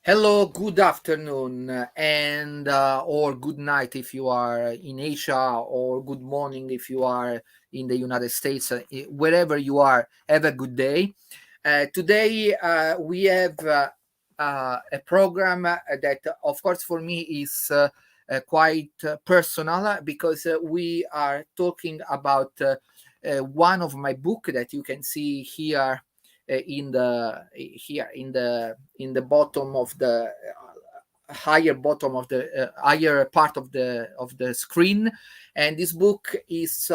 Hello, good afternoon, and or good night if you are in Asia, or good morning if you are in the United States. Wherever you are, have a good day. Today we have a program that, of course, for me is quite personal because we are talking about one of my book that you can see here in the bottom of the higher bottom of the higher part of the screen, and this book is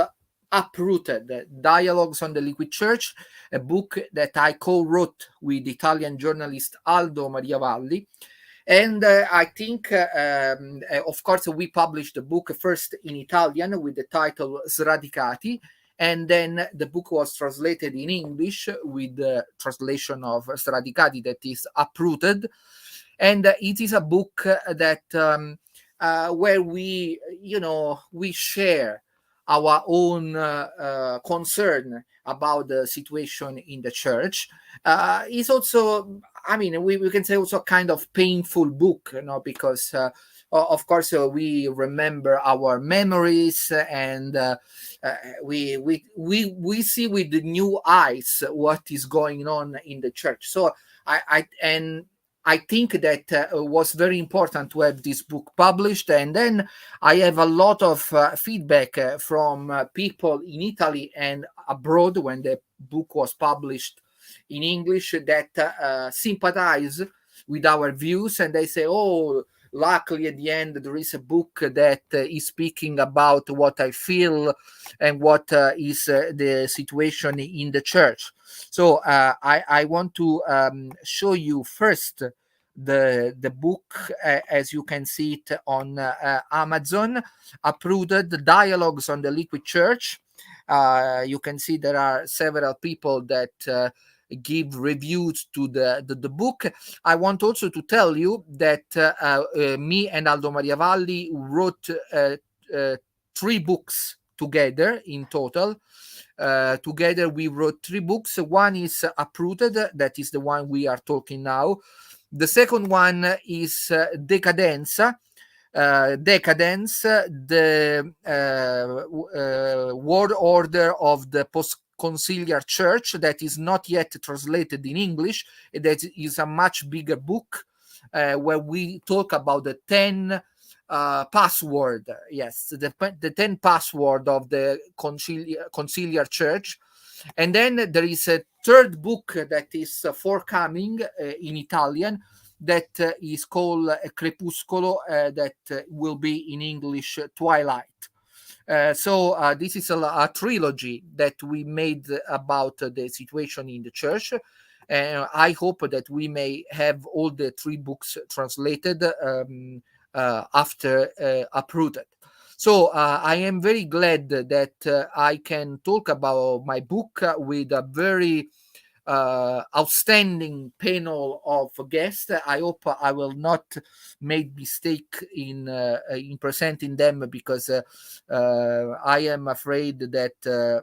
Uprooted, Dialogues on the Liquid Church, a book that I co-wrote with Italian journalist Aldo Maria Valli. And I think, of course, we published the book first in Italian with the title Sradicati, and then the book was translated in English with the translation of Sradicati, that is Uprooted. And it is a book that where we share our own concern about the situation in the church. It's also, I mean, we can say also a kind of painful book, because of course we remember our memories, and we see with the new eyes what is going on in the church. So I think that was very important to have this book published. And then I have a lot of feedback from people in Italy and abroad when the book was published in English that sympathize with our views, and they say, "Oh, luckily at the end there is a book that is speaking about what I feel and what is the situation in the church." So I want to show you first the book as you can see it on Amazon, Uprooted, Dialogues on the Liquid Church. You can see there are several people that give reviews to the book. I want also to tell you that me and Aldo Maria Valli wrote three books together in total. Together we wrote three books. One is Uprooted, that is the one we are talking now. The second one is Decadenza. Decadence, the word order of the post-conciliar church, that is not yet translated in English. That is a much bigger book where we talk about the 10 password. Yes, the 10 password of the conciliar church. And then there is a third book that is forthcoming in Italian, that is called Crepuscolo, that will be in English Twilight. So this is a trilogy that we made about the situation in the church. I hope that we may have all the three books translated after Uprooted. So I am very glad that I can talk about my book with a very outstanding panel of guests. I hope I will not make mistake in presenting them, because I am afraid that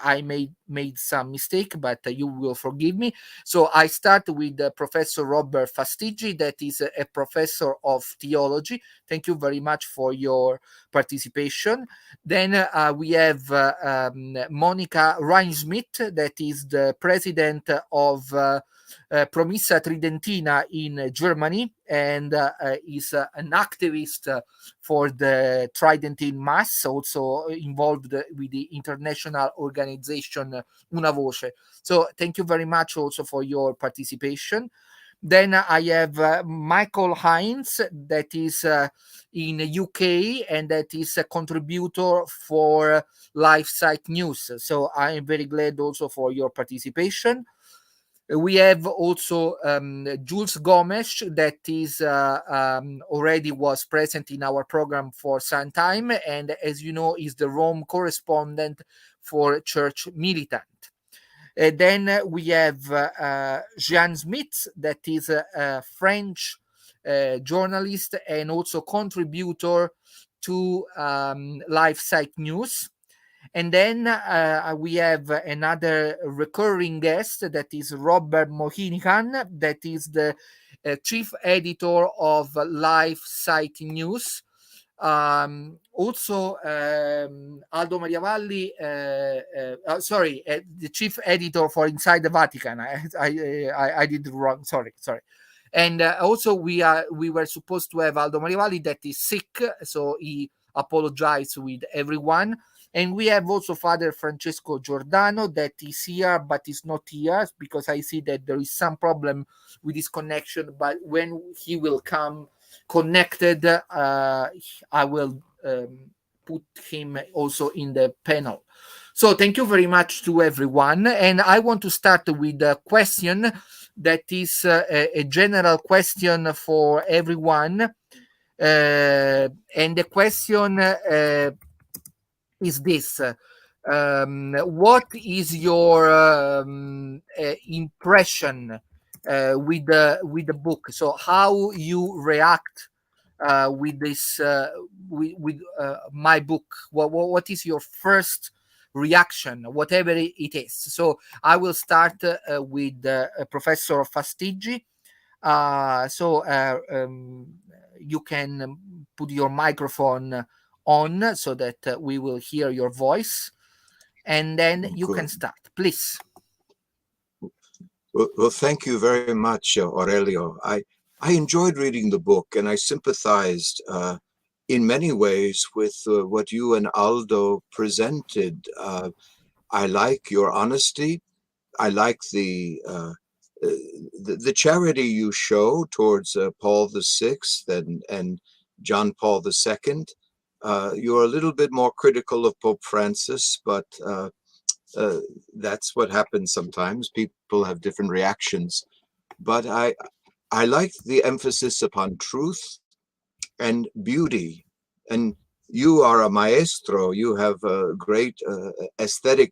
I made some mistake, but you will forgive me. So I start with Professor Robert Fastigi, that is a professor of theology. Thank you very much for your participation. Then we have Monica Reinsmith, that is the president of Promissa Tridentina in Germany, and is an activist for the Tridentine Mass, also involved with the international organization Una Voce. So thank you very much also for your participation. Then I have Michael Hines, that is in UK, and that is a contributor for LifeSite News. So I am very glad also for your participation. We have also Jules Gomes, that is already was present in our program for some time, and as you know, is the Rome correspondent for Church Militant. Then we have Jean Smith, that is a French journalist and also contributor to LifeSite News. And then we have another recurring guest, that is Robert Mohinihan, that is the chief editor of Life Site News. Also, Aldo Maria Valli, the chief editor for Inside the Vatican. I did it wrong. Sorry. And also, we were supposed to have Aldo Maria Valli, that is sick, so he apologized with everyone. And we have also Father Francesco Giordano, that is here but is not here, because I see that there is some problem with his connection. But when he will come connected, I will put him also in the panel. So thank you very much to everyone. And I want to start with a question that is a general question for everyone. And the question is this. What is your impression with the book? So how you react with this with my book? What is your first reaction, whatever it is? So I will start with Professor Fastigi. You can put your microphone on so that we will hear your voice, and then you can start, please. Well, thank you very much, Aurelio. I enjoyed reading the book, and I sympathized in many ways with what you and Aldo presented. I like your honesty. I like the charity you show towards Paul VI and John Paul II. You're a little bit more critical of Pope Francis, but that's what happens sometimes. People have different reactions. But I like the emphasis upon truth and beauty. And you are a maestro. You have great aesthetic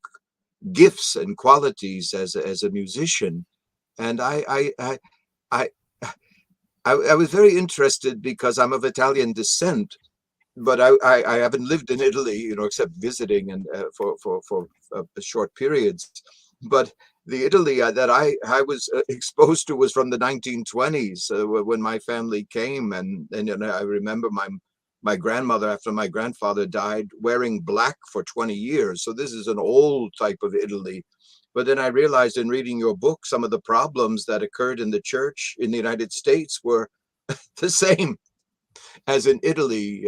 gifts and qualities as a musician. And I was very interested because I'm of Italian descent, but I haven't lived in Italy, except visiting and for short periods. But the Italy that I was exposed to was from the 1920s when my family came, and I remember my grandmother, after my grandfather died, wearing black for 20 years. So this is an old type of Italy. But then I realized in reading your book, some of the problems that occurred in the church in the United States were the same as in Italy.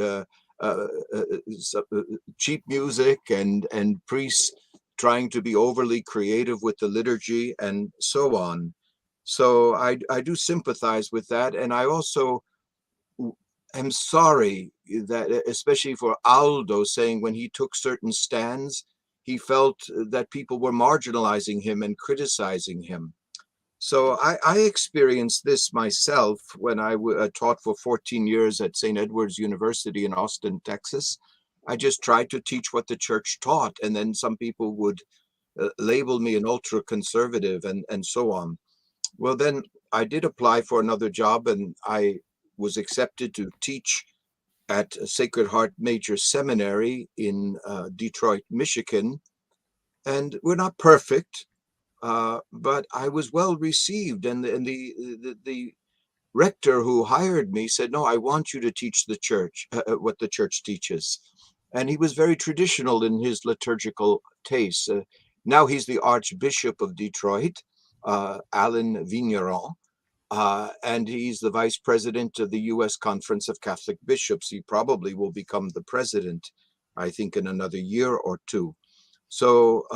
Cheap music and priests trying to be overly creative with the liturgy and so on. So I do sympathize with that. And I also am sorry that, especially for Aldo, saying when he took certain stands, he felt that people were marginalizing him and criticizing him. So I experienced this myself when I taught for 14 years at St. Edward's University in Austin, Texas. I just tried to teach what the church taught, and then some people would label me an ultra-conservative and so on. Well, then I did apply for another job, and I was accepted to teach at Sacred Heart Major Seminary in Detroit, Michigan. And we're not perfect. But I was well received, and the rector who hired me said, "No, I want you to teach the church what the church teaches," and he was very traditional in his liturgical tastes. Now he's the Archbishop of Detroit, Alain Vigneron, and he's the vice president of the U.S. Conference of Catholic Bishops. He probably will become the president, I think, in another year or two. So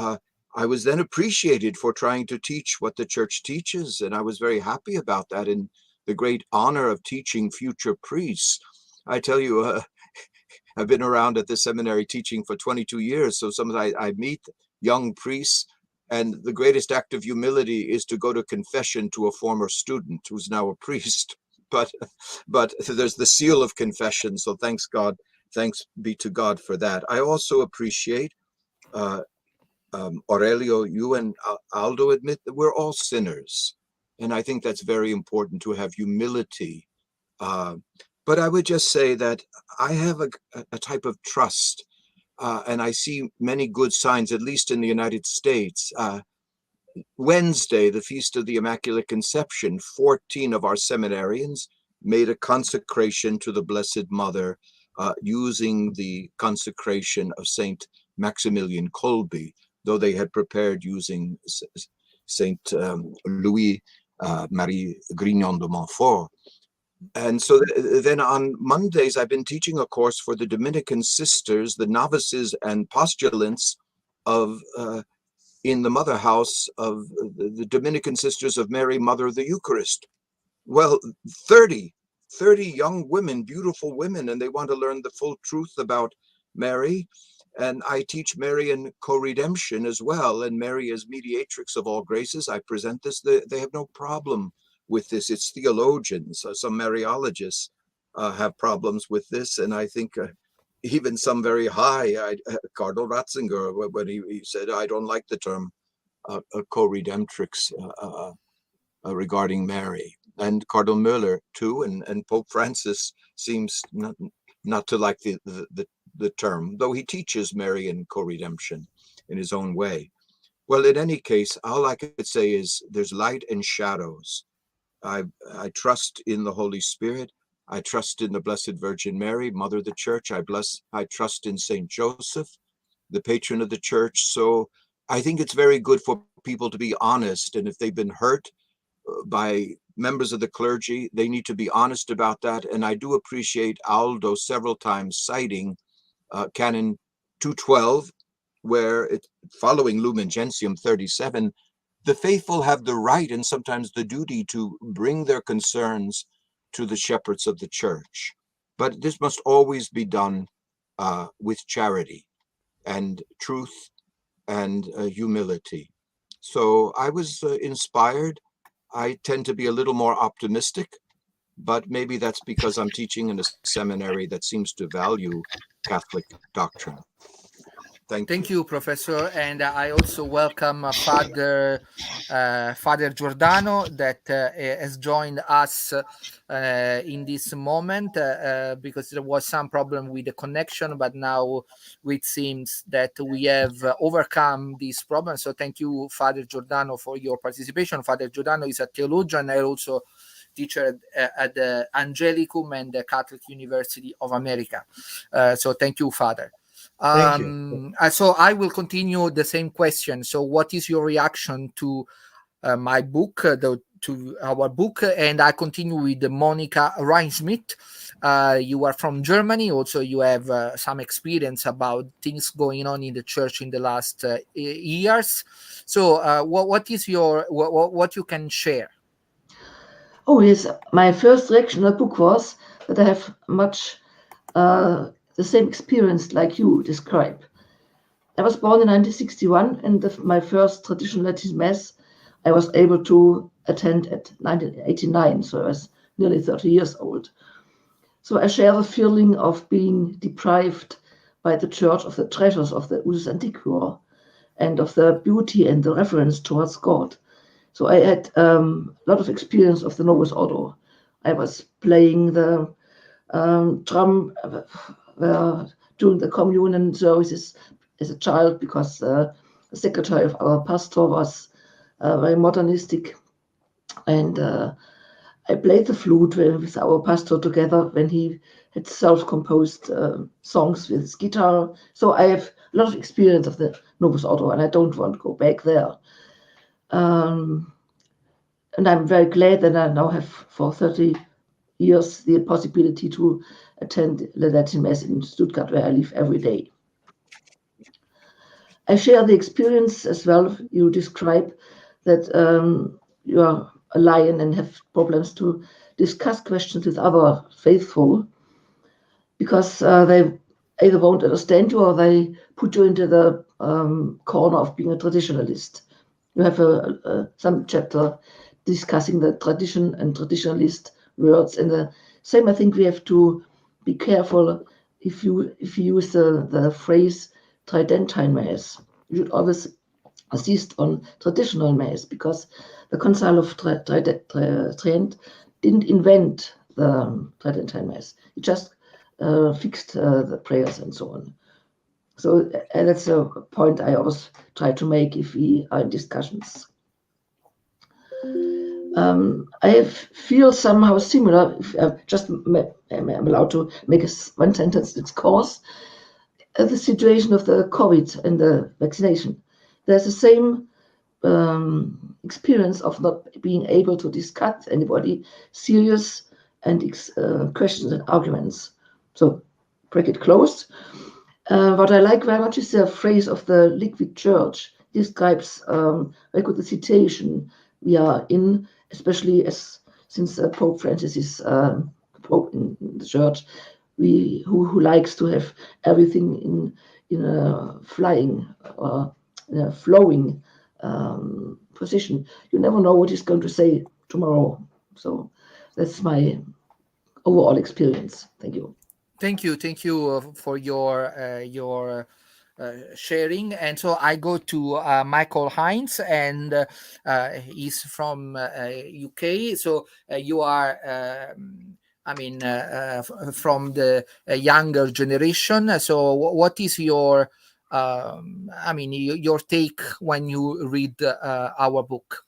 I was then appreciated for trying to teach what the church teaches, and I was very happy about that, and the great honor of teaching future priests. I tell you, I've been around at the seminary teaching for 22 years, so sometimes I meet young priests, and the greatest act of humility is to go to confession to a former student who's now a priest. But there's the seal of confession, so thanks be to God for that. I also appreciate Aurelio, you and Aldo admit that we're all sinners. And I think that's very important, to have humility. But I would just say that I have a type of trust. and I see many good signs, at least in the United States. Wednesday, the Feast of the Immaculate Conception, 14 of our seminarians made a consecration to the Blessed Mother using the consecration of Saint Maximilian Kolbe, though they had prepared using Saint Louis Marie Grignon de Montfort. And so then on Mondays, I've been teaching a course for the Dominican sisters, the novices and postulants of in the mother house of the Dominican Sisters of Mary, Mother of the Eucharist. Well, 30 young women, beautiful women, and they want to learn the full truth about Mary. And I teach Mary in co-redemption as well, and Mary as mediatrix of all graces. I present this. They have no problem with this. It's theologians, some Mariologists have problems with this, and I think even some very high, Cardinal Ratzinger, when he said, I don't like the term co-redemptrix regarding Mary. And Cardinal Müller too, and Pope Francis seems not to like the term, though he teaches Mary in co-redemption in his own way. Well, in any case, all I could say is there's light and shadows. I trust in the Holy Spirit. I trust in the Blessed Virgin Mary, Mother of the Church. I trust in Saint Joseph, the patron of the Church. So I think it's very good for people to be honest. And if they've been hurt by members of the clergy, they need to be honest about that. And I do appreciate Aldo several times citing Canon 212, where following Lumen Gentium 37, the faithful have the right and sometimes the duty to bring their concerns to the shepherds of the church. But this must always be done with charity and truth and humility. So I was inspired. I tend to be a little more optimistic, but maybe that's because I'm teaching in a seminary that seems to value Catholic doctrine. Thank you, Professor. And I also welcome Father Giordano that has joined us in this moment because there was some problem with the connection, but now it seems that we have overcome this problem. So thank you, Father Giordano, for your participation. Father Giordano is a theologian and also teacher at the Angelicum and the Catholic University of America. So thank you, Father. Thank you. So I will continue the same question. So what is your reaction to my book, to our book? And I continue with Monica Reinsmith. You are from Germany. Also, you have some experience about things going on in the church in the last years. So what is your, what you can share? Oh, yes. My first reaction to the book was that I have much the same experience like you describe. I was born in 1961, and my first traditional Latin Mass I was able to attend at 1989, so I was nearly 30 years old. So I share the feeling of being deprived by the Church of the treasures of the Usus Antiquor and of the beauty and the reverence towards God. So I had a lot of experience of the Novus Ordo. I was playing the drum during the communion services as a child because the secretary of our pastor was very modernistic, and I played the flute with our pastor together when he had self-composed songs with his guitar. So I have a lot of experience of the Novus Ordo, and I don't want to go back there. And I'm very glad that I now have for 30 years the possibility to attend the Latin Mass in Stuttgart, where I live every day. I share the experience as well. You describe that you are a lion and have problems to discuss questions with other faithful because they either won't understand you or they put you into the corner of being a traditionalist. You have some chapter discussing the tradition and traditionalist words, and the same. I think we have to be careful if you use the phrase Tridentine Mass. You should always insist on traditional Mass because the Council of Trent didn't invent the Tridentine Mass. It just fixed the prayers and so on. So that's a point I always try to make if we are in discussions. I feel somehow similar, if I'm allowed to make one sentence discourse, the situation of the COVID and the vaccination. There's the same experience of not being able to discuss anybody serious and questions and arguments. So bracket closed. What I like very much is the phrase of the liquid church. It describes very good the situation we are in, especially since Pope Francis is Pope in the church, who likes to have everything in a flying or in a flowing position. You never know what he's going to say tomorrow. So that's my overall experience. Thank you. Thank you for your sharing. And so I go to Michael Hines, and he's from UK. So you are, from the younger generation. So what is your, your take when you read our book?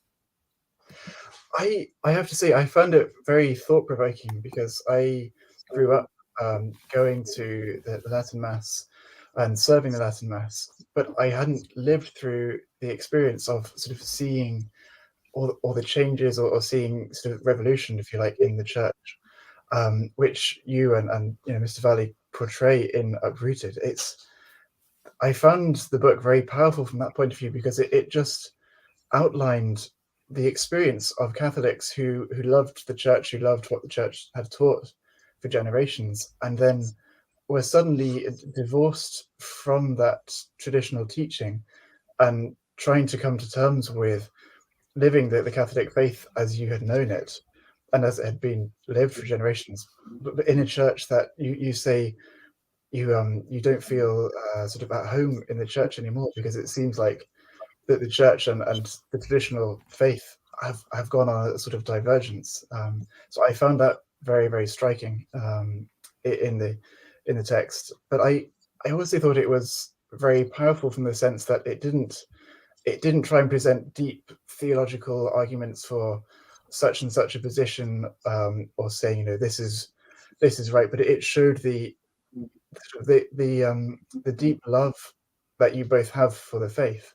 I have to say I found it very thought-provoking because I grew up going to the Latin Mass and serving the Latin Mass, but I hadn't lived through the experience of sort of seeing all the changes or seeing sort of revolution, if you like, in the church, which you and Mr. Valli portray in Uprooted. I found the book very powerful from that point of view because it just outlined the experience of Catholics who loved the church, who loved what the church had taught for generations, and then were suddenly divorced from that traditional teaching and trying to come to terms with living the Catholic faith as you had known it and as it had been lived for generations, but in a church that you say you don't feel sort of at home in the church anymore, because it seems like that the church and the traditional faith have gone on a sort of divergence. So I found that very, very striking in the text. But I also thought it was very powerful from the sense that it didn't try and present deep theological arguments for such and such a position, or saying this is right, but it showed the deep love that you both have for the faith.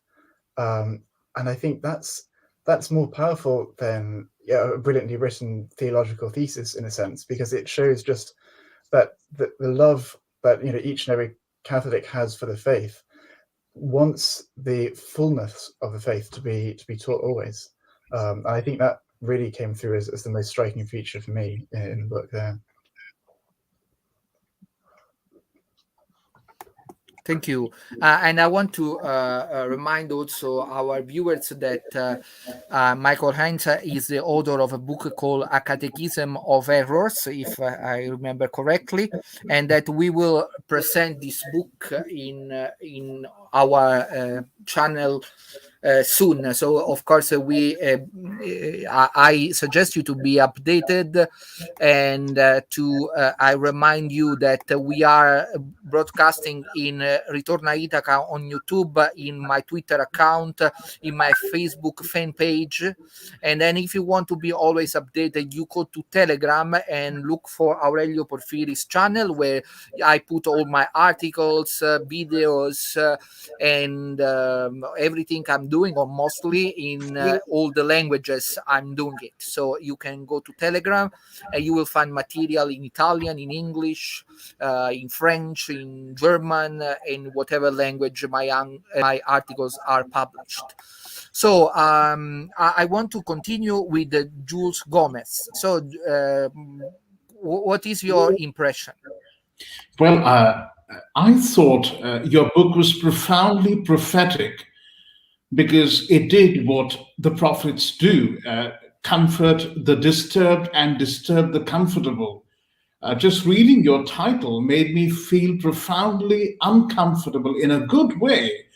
And I think that's more powerful than a brilliantly written theological thesis, in a sense, because it shows just that the love that each and every Catholic has for the faith wants the fullness of the faith to be taught always. And I think that really came through as the most striking feature for me in the book there. Thank you. And I want to remind also our viewers that Michael Hines is the author of a book called A Catechism of Errors, if I remember correctly, and that we will present this book in our channel soon. So of course I suggest you to be updated, and I remind you that we are broadcasting in Ritorna Itaca on YouTube, in my Twitter account, in my Facebook fan page, and then if you want to be always updated, you go to Telegram and look for Aurelio Porfiri's channel, where I put all my articles, videos, and everything I'm doing, or mostly in all the languages I'm doing it. So you can go to Telegram and you will find material in Italian, in English, in French, in German, in whatever language my articles are published. So I want to continue with Jules Gomez. So what is your impression? Well, I thought your book was profoundly prophetic, because it did what the prophets do, comfort the disturbed and disturb the comfortable. Just reading your title made me feel profoundly uncomfortable in a good way,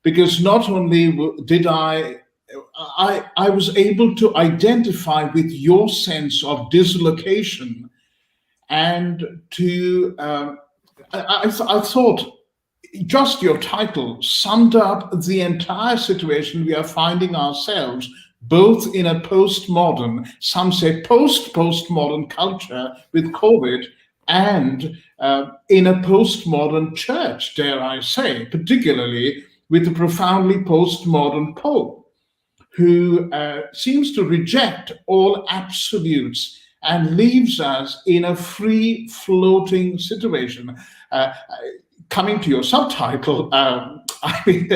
because not only did I was able to identify with your sense of dislocation, and to I thought just your title summed up the entire situation we are finding ourselves, both in a postmodern, some say postmodern culture with COVID, and in a postmodern church, dare I say, particularly with a profoundly postmodern Pope, who seems to reject all absolutes and leaves us in a free floating situation. Coming to your subtitle, I mean,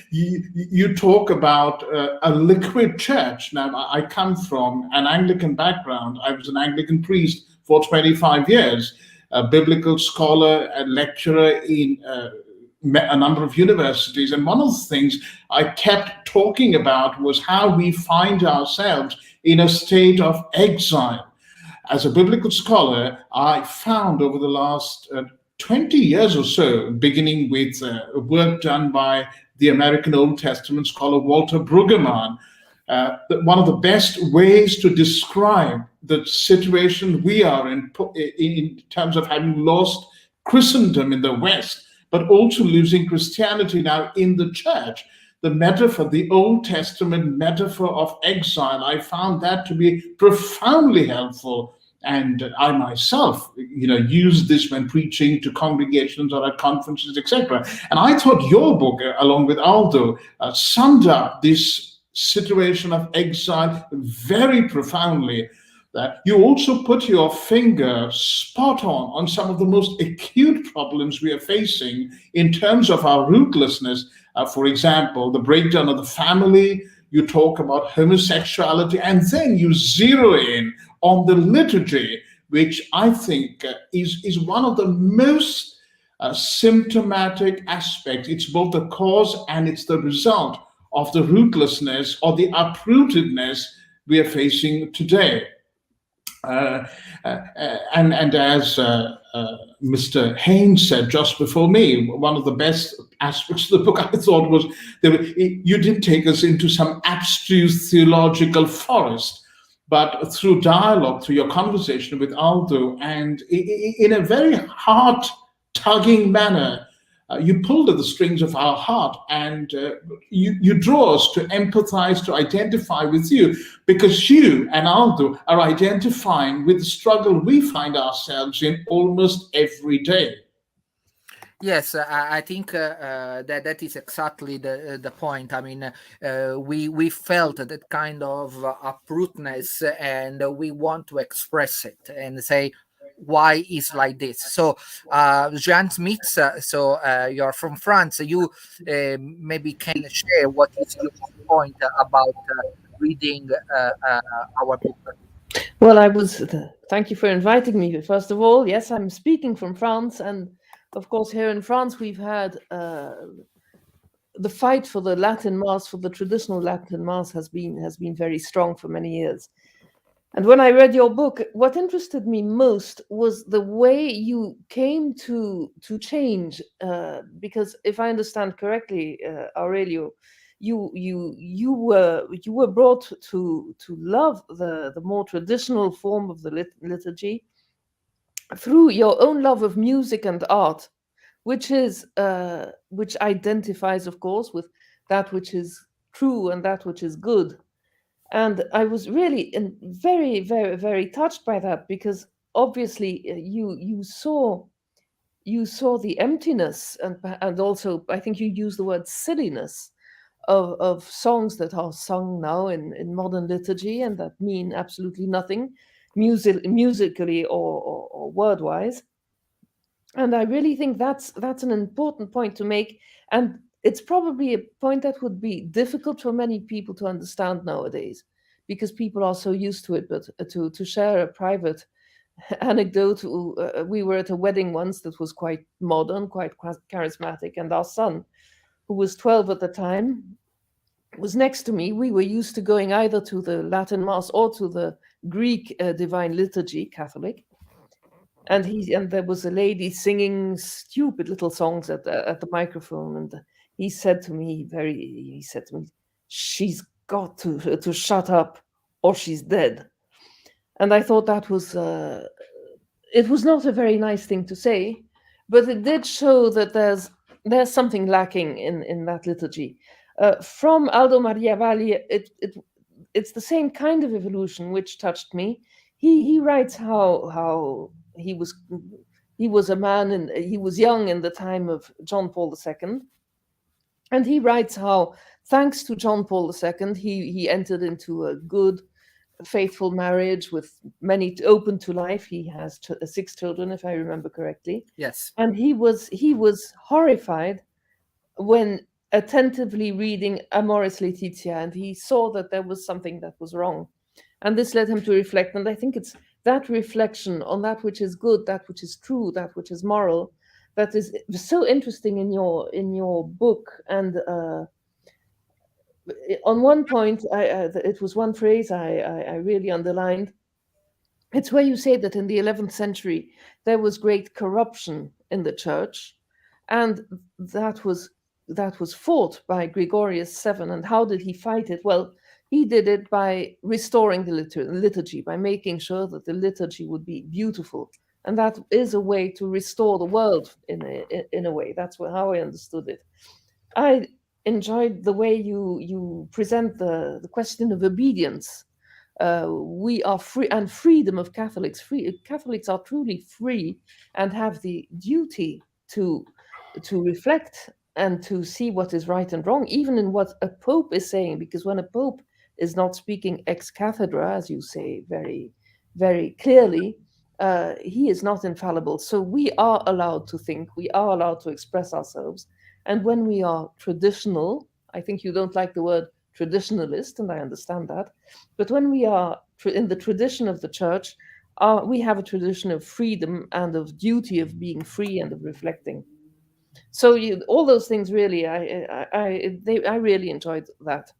you talk about a liquid church. Now, I come from an Anglican background. I was an Anglican priest for 25 years, a biblical scholar, a lecturer in a number of universities. And one of the things I kept talking about was how we find ourselves in a state of exile. As a biblical scholar, I found over the last 20 years or so, beginning with work done by the American Old Testament scholar Walter Brueggemann, that one of the best ways to describe the situation we are in terms of having lost Christendom in the West, but also losing Christianity now in the church, the metaphor, the Old Testament metaphor of exile, I found that to be profoundly helpful. And I myself, use this when preaching to congregations or at conferences, etc. And I thought your book, along with Aldo, summed up this situation of exile very profoundly. That you also put your finger spot on some of the most acute problems we are facing in terms of our rootlessness. For example, the breakdown of the family. You talk about homosexuality, and then you zero in on the liturgy, which I think is one of the most symptomatic aspects. It's both the cause and it's the result of the rootlessness or the uprootedness we are facing today. And as Mr. Haynes said just before me, one of the best aspects of the book, I thought, was you didn't take us into some abstruse theological forest, but through dialogue, through your conversation with Aldo, and in a very heart-tugging manner, you pulled at the strings of our heart, and you draw us to empathize, to identify with you, because you and Aldo are identifying with the struggle we find ourselves in almost every day. Yes, I think that is exactly the point. I mean, we felt that kind of uprootedness, and we want to express it and say why is like this. So, Jean Smith, you're from France. You maybe can share what is your point about reading our book. Well, thank you for inviting me. First of all, yes, I'm speaking from France, and of course, here in France, we've had the fight for the Latin Mass, for the traditional Latin Mass, has been very strong for many years. And when I read your book, what interested me most was the way you came to change. Because if I understand correctly, Aurelio, you were brought to love the more traditional form of the liturgy through your own love of music and art, which identifies, of course, with that which is true and that which is good. And I was really very, very, very touched by that, because obviously you saw the emptiness and also, I think you used the word silliness of songs that are sung now in modern liturgy and that mean absolutely nothing musically or word-wise. And I really think that's an important point to make, and it's probably a point that would be difficult for many people to understand nowadays, because people are so used to it. But to share a private anecdote, we were at a wedding once that was quite modern, quite charismatic, and our son, who was 12 at the time, was next to me. We were used to going either to the Latin Mass or to the Greek Divine Liturgy, Catholic. And there was a lady singing stupid little songs at the microphone, and he said to me, "She's got to shut up, or she's dead." And I thought that was it was not a very nice thing to say, but it did show that there's something lacking in that liturgy. From Aldo Maria Valli, it's the same kind of evolution which touched me. He writes how he was a man and he was young in the time of John Paul II, and he writes how, thanks to John Paul II, he entered into a good, faithful marriage with many open to life. He has 6 children, if I remember correctly. Yes. And he was horrified when attentively reading Amoris Laetitia, and he saw that there was something that was wrong. And this led him to reflect. And I think it's that reflection on that which is good, that which is true, that which is moral, that is so interesting in your book. And on one point, it was one phrase I really underlined. It's where you say that in the 11th century, there was great corruption in the church, and that was fought by Gregorius VII. And how did he fight it? Well, he did it by restoring the liturgy, by making sure that the liturgy would be beautiful. And that is a way to restore the world in a way. That's how I understood it. I enjoyed the way you present the question of obedience. We are free, and freedom of Catholics. Catholics are truly free and have the duty to reflect and to see what is right and wrong, even in what a pope is saying. Because when a pope is not speaking ex cathedra, as you say very, very clearly, he is not infallible. So we are allowed to think, we are allowed to express ourselves. And when we are traditional, I think you don't like the word traditionalist, and I understand that, but when we are in the tradition of the church, we have a tradition of freedom and of duty of being free and of reflecting. So all those things really, I really enjoyed that.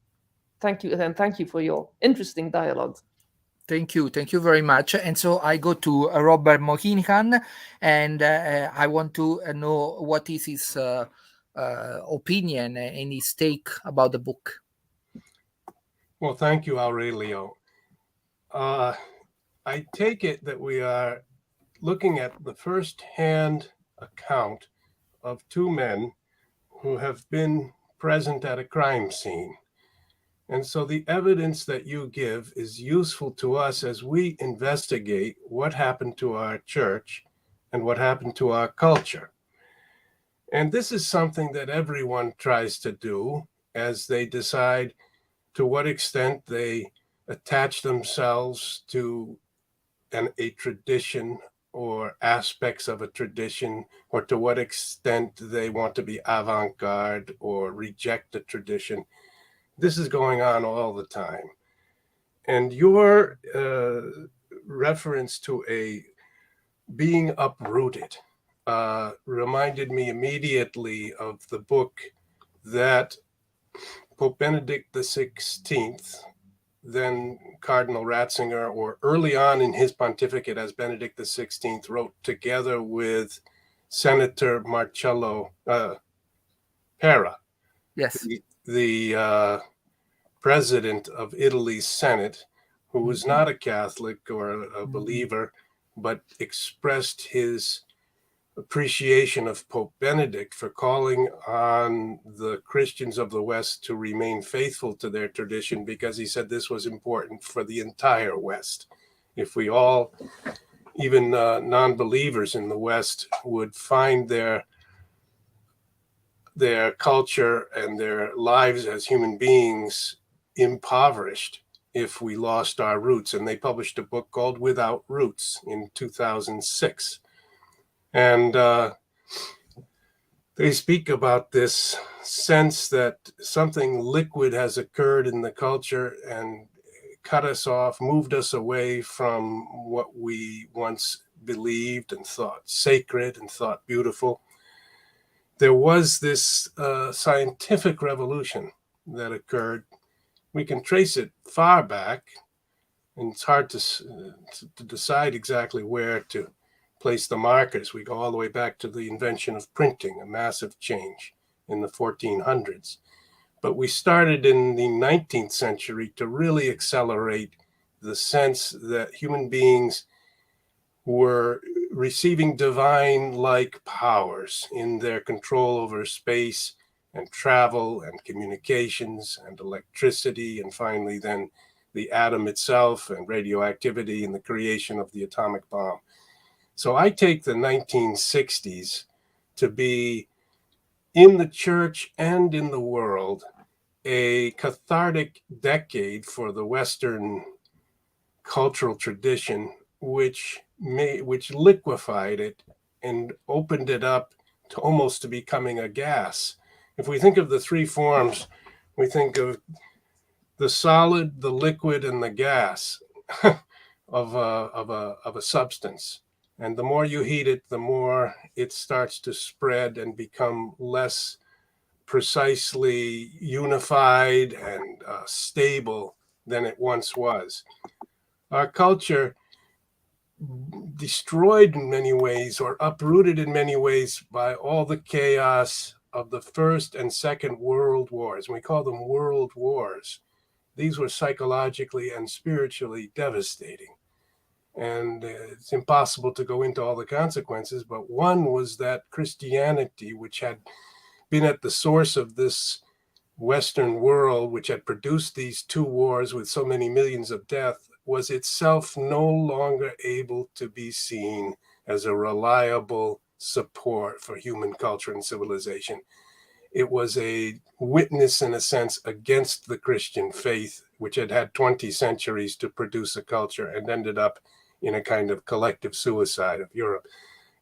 Thank you, and thank you for your interesting dialogue. Thank you very much. And so I go to Robert Mohican, and I want to know what is his opinion and his take about the book. Well, thank you, Aurelio. I take it that we are looking at the first-hand account of 2 men who have been present at a crime scene. And so the evidence that you give is useful to us as we investigate what happened to our church and what happened to our culture. And this is something that everyone tries to do as they decide to what extent they attach themselves to a tradition or aspects of a tradition, or to what extent they want to be avant-garde or reject the tradition. This is going on all the time. And your reference to being uprooted reminded me immediately of the book that Pope Benedict XVI, then Cardinal Ratzinger, or early on in his pontificate as Benedict XVI, wrote together with Senator Marcello Pera, Yes. the president of Italy's Senate, who was not a Catholic or a believer, but expressed his appreciation of Pope Benedict for calling on the Christians of the West to remain faithful to their tradition, because he said this was important for the entire West. If we all, even non-believers in the West, would find their culture and their lives as human beings impoverished if we lost our roots. And they published a book called Without Roots in 2006. And they speak about this sense that something liquid has occurred in the culture and cut us off, moved us away from what we once believed and thought sacred and thought beautiful. There was this scientific revolution that occurred. We can trace it far back, and it's hard to decide exactly where to place the markers. We go all the way back to the invention of printing, a massive change in the 1400s. But we started in the 19th century to really accelerate the sense that human beings were receiving divine-like powers in their control over space and travel and communications and electricity, and finally then the atom itself and radioactivity and the creation of the atomic bomb. So I take the 1960s to be, in the church and in the world, a cathartic decade for the Western cultural tradition, which liquefied it and opened it up to almost to becoming a gas. If we think of the three forms, we think of the solid, the liquid, and the gas of a substance. And the more you heat it, the more it starts to spread and become less precisely unified and stable than it once was. Our culture, destroyed in many ways or uprooted in many ways by all the chaos of the First and Second World Wars. We call them world wars. These were psychologically and spiritually devastating. And it's impossible to go into all the consequences, but one was that Christianity, which had been at the source of this Western world, which had produced these two wars with so many millions of deaths, was itself no longer able to be seen as a reliable support for human culture and civilization. It was a witness, in a sense, against the Christian faith, which had had 20 centuries to produce a culture and ended up in a kind of collective suicide of Europe.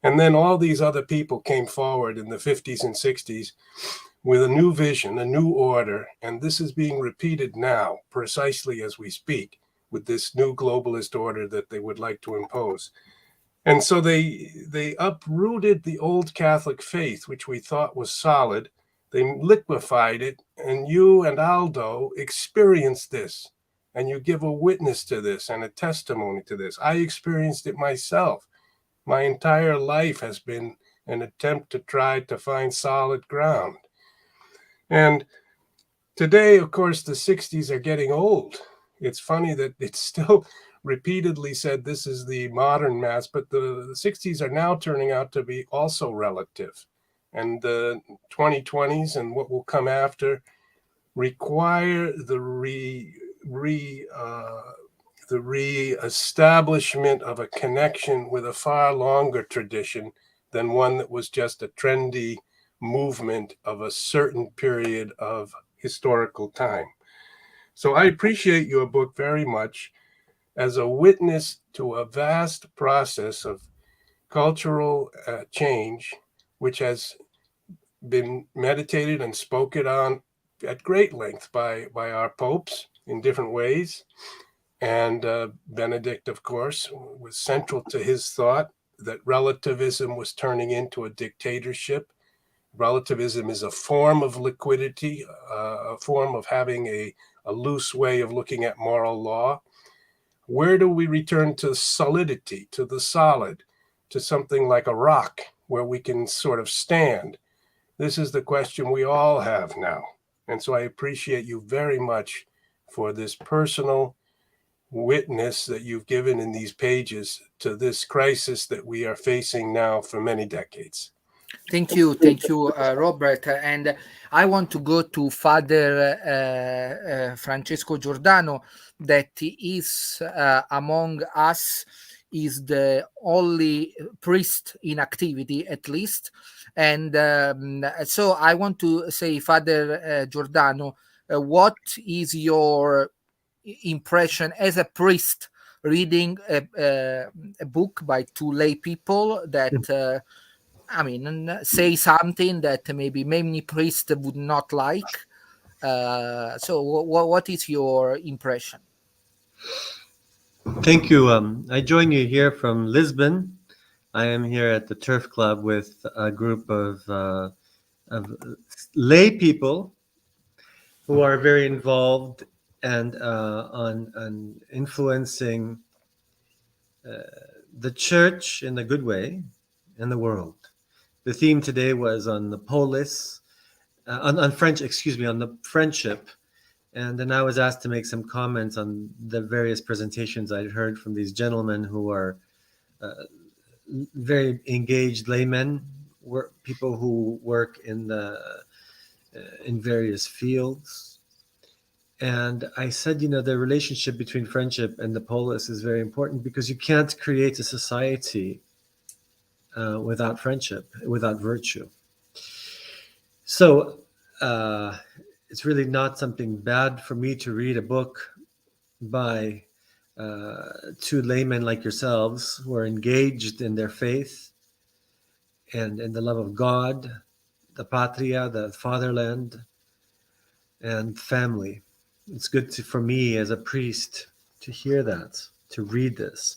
And then all these other people came forward in the 50s and 60s with a new vision, a new order, and this is being repeated now, precisely as we speak, with this new globalist order that they would like to impose. And so they uprooted the old Catholic faith, which we thought was solid. They liquefied it, and you and Aldo experienced this, and you give a witness to this and a testimony to this. I experienced it myself. My entire life has been an attempt to try to find solid ground. And today, of course, the 60s are getting old. It's funny that it's still repeatedly said this is the modern Mass, but the 60s are now turning out to be also relative. And the 2020s and what will come after require the re-establishment of a connection with a far longer tradition than one that was just a trendy movement of a certain period of historical time. So I appreciate your book very much as a witness to a vast process of cultural change, which has been meditated and spoken on at great length by our popes in different ways. And Benedict, of course, was central to his thought that relativism was turning into a dictatorship. Relativism is a form of liquidity, a form of having a loose way of looking at moral law. Where do we return to solidity, to the solid, to something like a rock where we can sort of stand? This is the question we all have now. And so I appreciate you very much for this personal witness that you've given in these pages to this crisis that we are facing now for many decades. Thank you, Robert. And I want to go to Father Francesco Giordano, that is among us, is the only priest in activity, at least. And so I want to say, Father Giordano, what is your impression as a priest reading a book by two lay people that say something that maybe many priests would not like? So what is your impression? Thank you. I join you here from Lisbon. I am here at the Turf Club with a group of lay people who are very involved and on influencing the church in a good way in the world. The theme today was on the polis, on the friendship. And then I was asked to make some comments on the various presentations I'd heard from these gentlemen who are very engaged laymen, people who work in various fields. And I said, the relationship between friendship and the polis is very important, because you can't create a society without friendship, without virtue. So it's really not something bad for me to read a book by two laymen like yourselves, who are engaged in their faith and in the love of God, the patria, the fatherland, and family. It's good for me as a priest to hear that, to read this.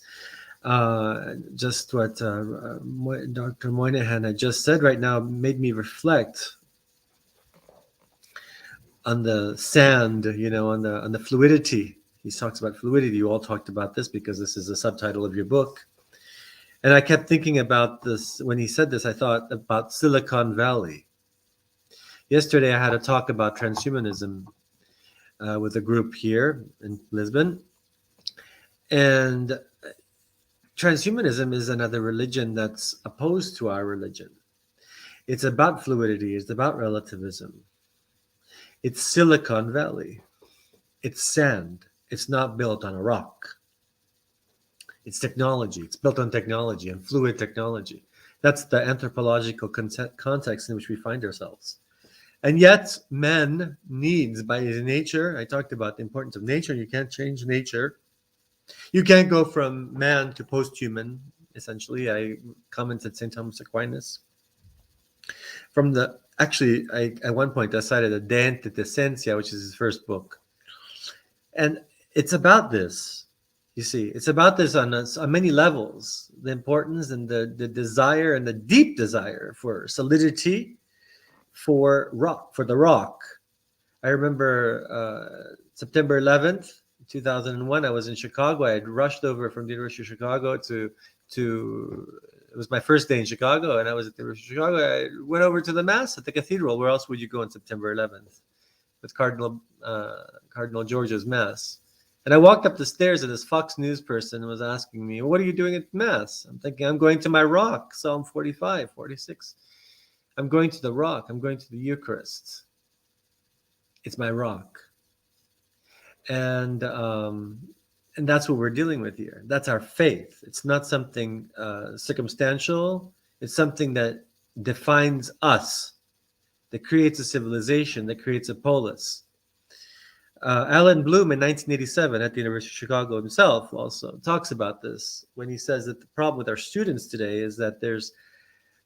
Just what Dr. Moynihan had just said right now made me reflect on the sand, on the fluidity. He talks about fluidity. You all talked about this because this is the subtitle of your book. And I kept thinking about this. When he said this, I thought about Silicon Valley. Yesterday, I had a talk about transhumanism with a group here in Lisbon. And transhumanism is another religion that's opposed to our religion. It's about fluidity. It's about relativism. It's Silicon Valley. It's sand. It's not built on a rock. It's technology. It's built on technology and fluid technology. That's the anthropological context in which we find ourselves. And yet, man needs, by his nature, I talked about the importance of nature. You can't change nature. You can't go from man to post-human, essentially. I commented St. Thomas Aquinas. At one point, I cited a De Essentia, which is his first book. And it's about this. You see, it's about this on many levels. The importance and the desire and the deep desire for solidity, for the rock. I remember September 11th, 2001, I was in Chicago. I had rushed over from the University of Chicago to it was my first day in Chicago, and I was at the University of Chicago. I went over to the Mass at the cathedral. Where else would you go on September 11th? With Cardinal George's Mass. And I walked up the stairs, and this Fox News person was asking me, what are you doing at Mass? I'm thinking, I'm going to my rock, Psalm 45, 46. I'm going to the rock. I'm going to the Eucharist. It's my rock. And that's what we're dealing with here. That's our faith. It's not something circumstantial. It's something that defines us, that creates a civilization, that creates a polis. Alan Bloom in 1987 at the University of Chicago himself also talks about this when he says that the problem with our students today is that there's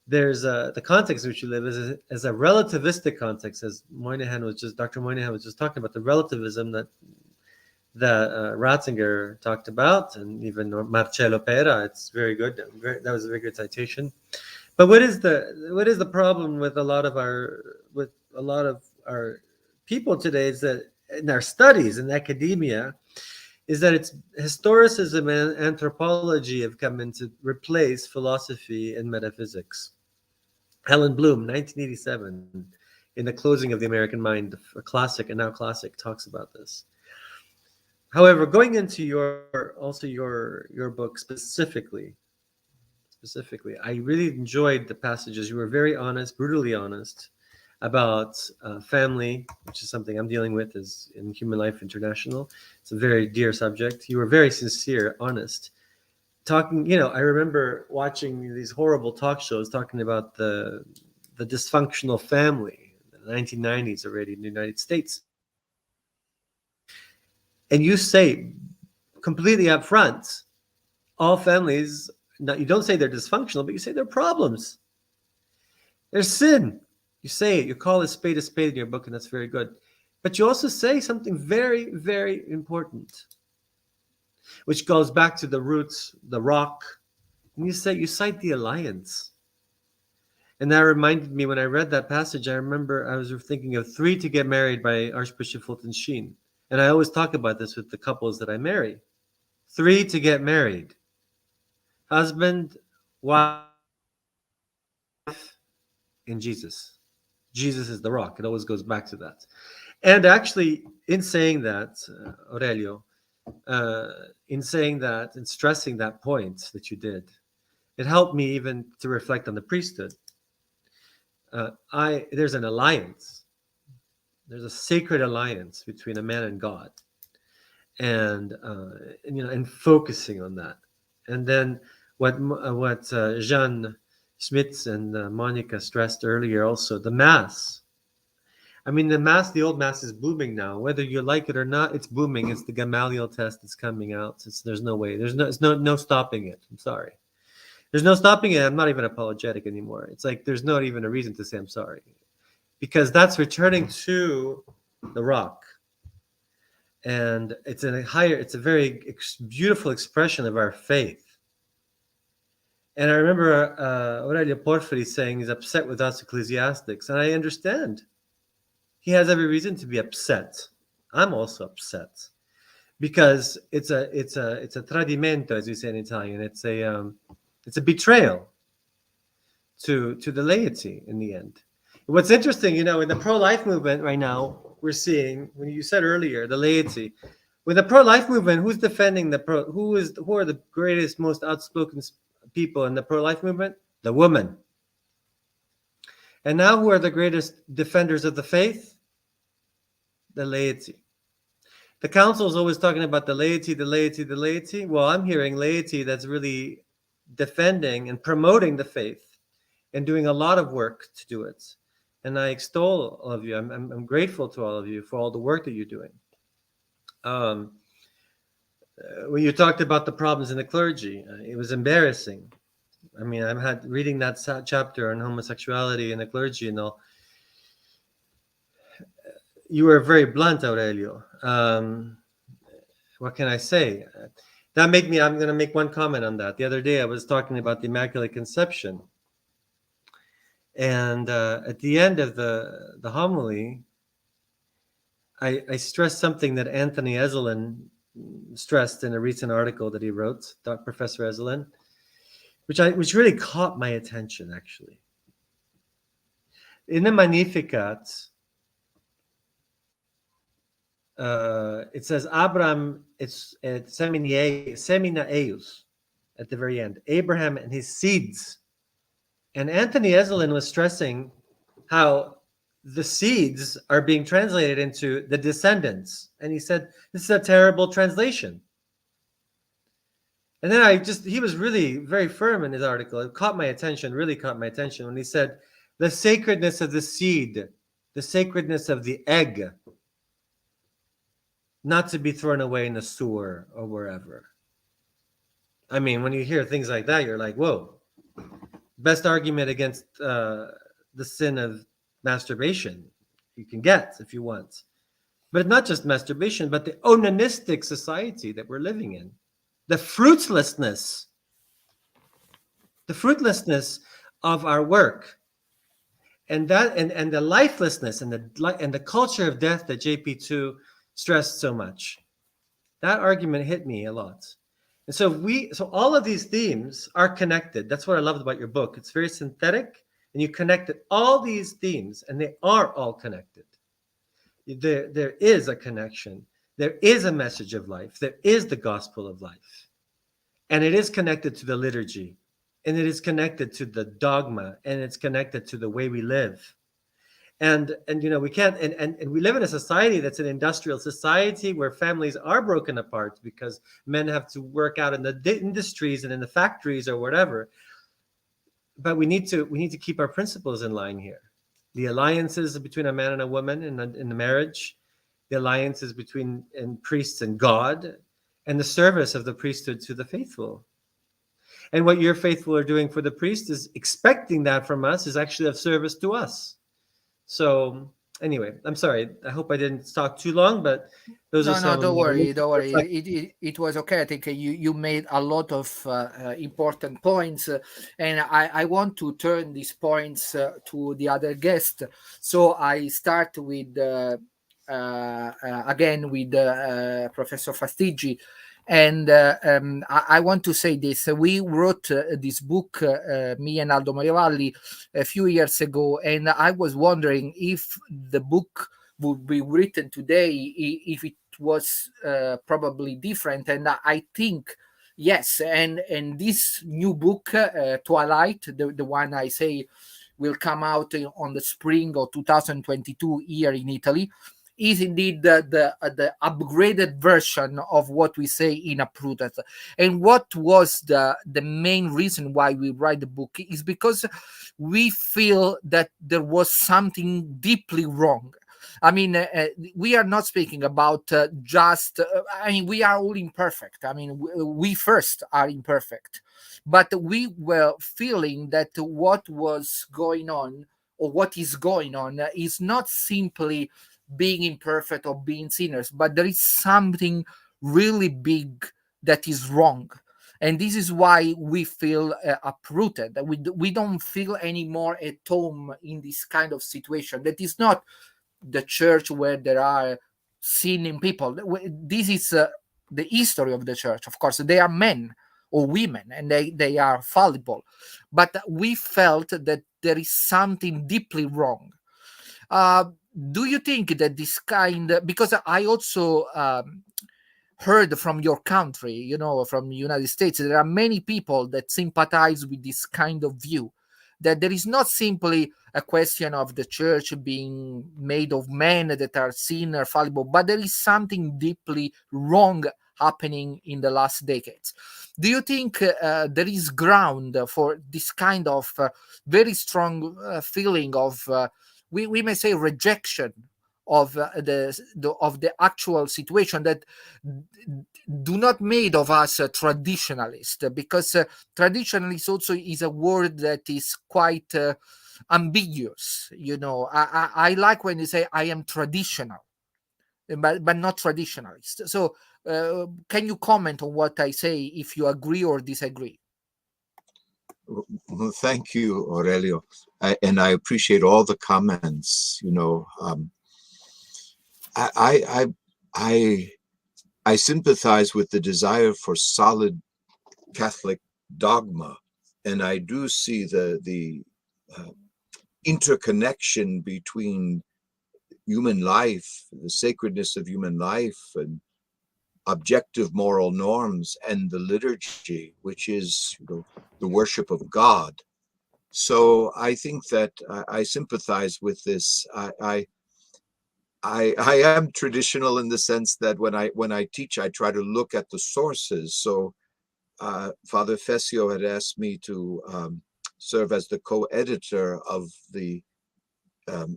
the context in which you live is a relativistic context, as Dr. Moynihan was just talking about, the relativism that Ratzinger talked about, and even Marcello Pera. It's very good. That was a very good citation. But what is the problem with a lot of our people today is that in our studies in academia is that it's historicism and anthropology have come in to replace philosophy and metaphysics. Alan Bloom, 1987, in The Closing of the American Mind, a classic and now classic, talks about this. However, going into your book specifically, I really enjoyed the passages. You were very honest, brutally honest, about family, which is something I'm dealing with is in Human Life International. It's a very dear subject. You were very sincere, honest. Talking, I remember watching these horrible talk shows talking about the dysfunctional family in the 1990s already in the United States. And you say completely upfront, all families, you don't say they're dysfunctional, but you say they're problems. There's sin. You say it, you call a spade in your book, and that's very good. But you also say something very, very important, which goes back to the roots, the rock. And you cite the alliance. And that reminded me, when I read that passage, I remember I was thinking of 3 to Get Married by Archbishop Fulton Sheen. And I always talk about this with the couples that I marry. 3 to get married. Husband, wife, and Jesus. Jesus is the rock. It always goes back to that. And actually, in saying that, Aurelio, in saying that and stressing that point that you did, It helped me even to reflect on the priesthood. There's an alliance. There's a sacred alliance between a man and God, and and focusing on that. And then what Jean Schmitz and Monica stressed earlier, also the Mass. I mean, the old Mass is booming now. Whether you like it or not, it's booming. It's the Gamaliel test that's coming out. There's no way. There's no stopping it. I'm sorry. There's no stopping it. I'm not even apologetic anymore. It's like there's not even a reason to say I'm sorry, because that's returning to the rock, and it's a very beautiful expression of our faith. And I remember Aurelio Porfiri saying he's upset with us ecclesiastics, and I understand. He has every reason to be upset. I'm also upset because it's a tradimento, as we say in Italian. It's a betrayal to the laity in the end. What's interesting, in the pro-life movement right now, we're seeing, when you said earlier, the laity, with the pro-life movement, who's defending who are the greatest, most outspoken people in the pro-life movement? The woman. And now who are the greatest defenders of the faith? The laity. The council is always talking about the laity, the laity, the laity. Well, I'm hearing laity that's really defending and promoting the faith and doing a lot of work to do it. And I extol all of you. I'm grateful to all of you for all the work that you're doing. When you talked about the problems in the clergy, it was embarrassing. I mean, I've had reading that chapter on homosexuality in the clergy and all. You were very blunt, Aurelio. What can I say? I'm going to make one comment on that. The other day, I was talking about the Immaculate Conception. And at the end of the homily, I stressed something that Anthony Ezelin stressed in a recent article that he wrote, Professor Ezelin, which really caught my attention, actually. In the Magnificat, it says Abraham, it's semina eius at the very end, Abraham and his seeds. And Anthony Ezelin was stressing how the seeds are being translated into the descendants. And he said, this is a terrible translation. And then he was really very firm in his article. It really caught my attention when he said, the sacredness of the seed, the sacredness of the egg, not to be thrown away in the sewer or wherever. I mean, when you hear things like that, you're like, whoa. Best argument against the sin of masturbation you can get if you want. But not just masturbation, but the onanistic society that we're living in. The fruitlessness of our work. And the lifelessness and the culture of death that JP2 stressed so much. That argument hit me a lot. And so all of these themes are connected. That's what I loved about your book. It's very synthetic, and you connected all these themes, and they are all connected. There is a connection. There is a message of life. There is the gospel of life. And it is connected to the liturgy, and it is connected to the dogma, and it's connected to the way we live. And we can't, and we live in a society that's an industrial society where families are broken apart because men have to work out in the industries and in the factories or whatever. But we need to keep our principles in line here. The alliances between a man and a woman in the marriage, the alliances between priests and God, and the service of the priesthood to the faithful. And what your faithful are doing for the priest is expecting that from us is actually of service to us. So anyway, I'm sorry. I hope I didn't talk too long, but those are some. No, don't worry. It was okay. I think you made a lot of important points, and I want to turn these points to the other guest. So I start with again with Professor Fastigi. And I want to say this. We wrote this book, me and Aldo Maria Valli, a few years ago, and I was wondering if the book would be written today, if it was probably different. And I think Yes, and this new book, Twilight, the one I say will come out on the spring of 2022 here in Italy, is indeed the upgraded version of what we say in Uprooted. And what was the main reason why we write the book is because we feel that there was something deeply wrong. I mean, we are not speaking about just, I mean, we are all imperfect. I mean, we first are imperfect. But we were feeling that what was going on, or what is going on, is not simply being imperfect or being sinners, but there is something really big that is wrong. And this is why we feel uprooted. We don't feel anymore at home in this kind of situation. That is not the church where there are sinning people. This is the history of the church. Of course, they are men or women, and they are fallible. But we felt that there is something deeply wrong. Do you think that this kind, because I also heard from your country, you know, from the United States, there are many people that sympathize with this kind of view, that there is not simply a question of the church being made of men that are sinner, fallible, but there is something deeply wrong happening in the last decades. Do you think there is ground for this kind of very strong feeling of, we may say, rejection of the actual situation, that do not made of us a traditionalist, because traditionalist also is a word that is quite ambiguous. You know, I like when you say I am traditional, but not traditionalist. So can you comment on what I say, if you agree or disagree? Well, thank you, Aurelio, and I appreciate all the comments. You know, I sympathize with the desire for solid Catholic dogma, and I do see the interconnection between human life, the sacredness of human life, and objective moral norms, and the liturgy, which is, you know, the worship of God. So I think that I sympathize with this. I am traditional in the sense that when I teach, I try to look at the sources. So Father Fessio had asked me to serve as the co-editor of the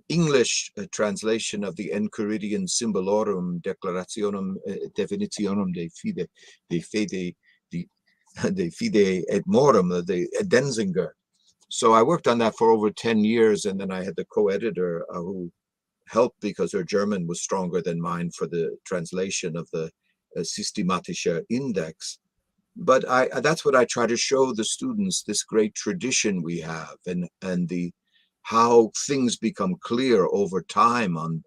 English translation of the Enchiridion Symbolorum Declarationum Definitionum de Fide de Fide et Morum, the Denzinger. So I worked on that for over 10 years, and then I had the co-editor who helped, because her German was stronger than mine, for the translation of the Systematischer Index. But that's what I try to show the students, this great tradition we have, and the how things become clear over time on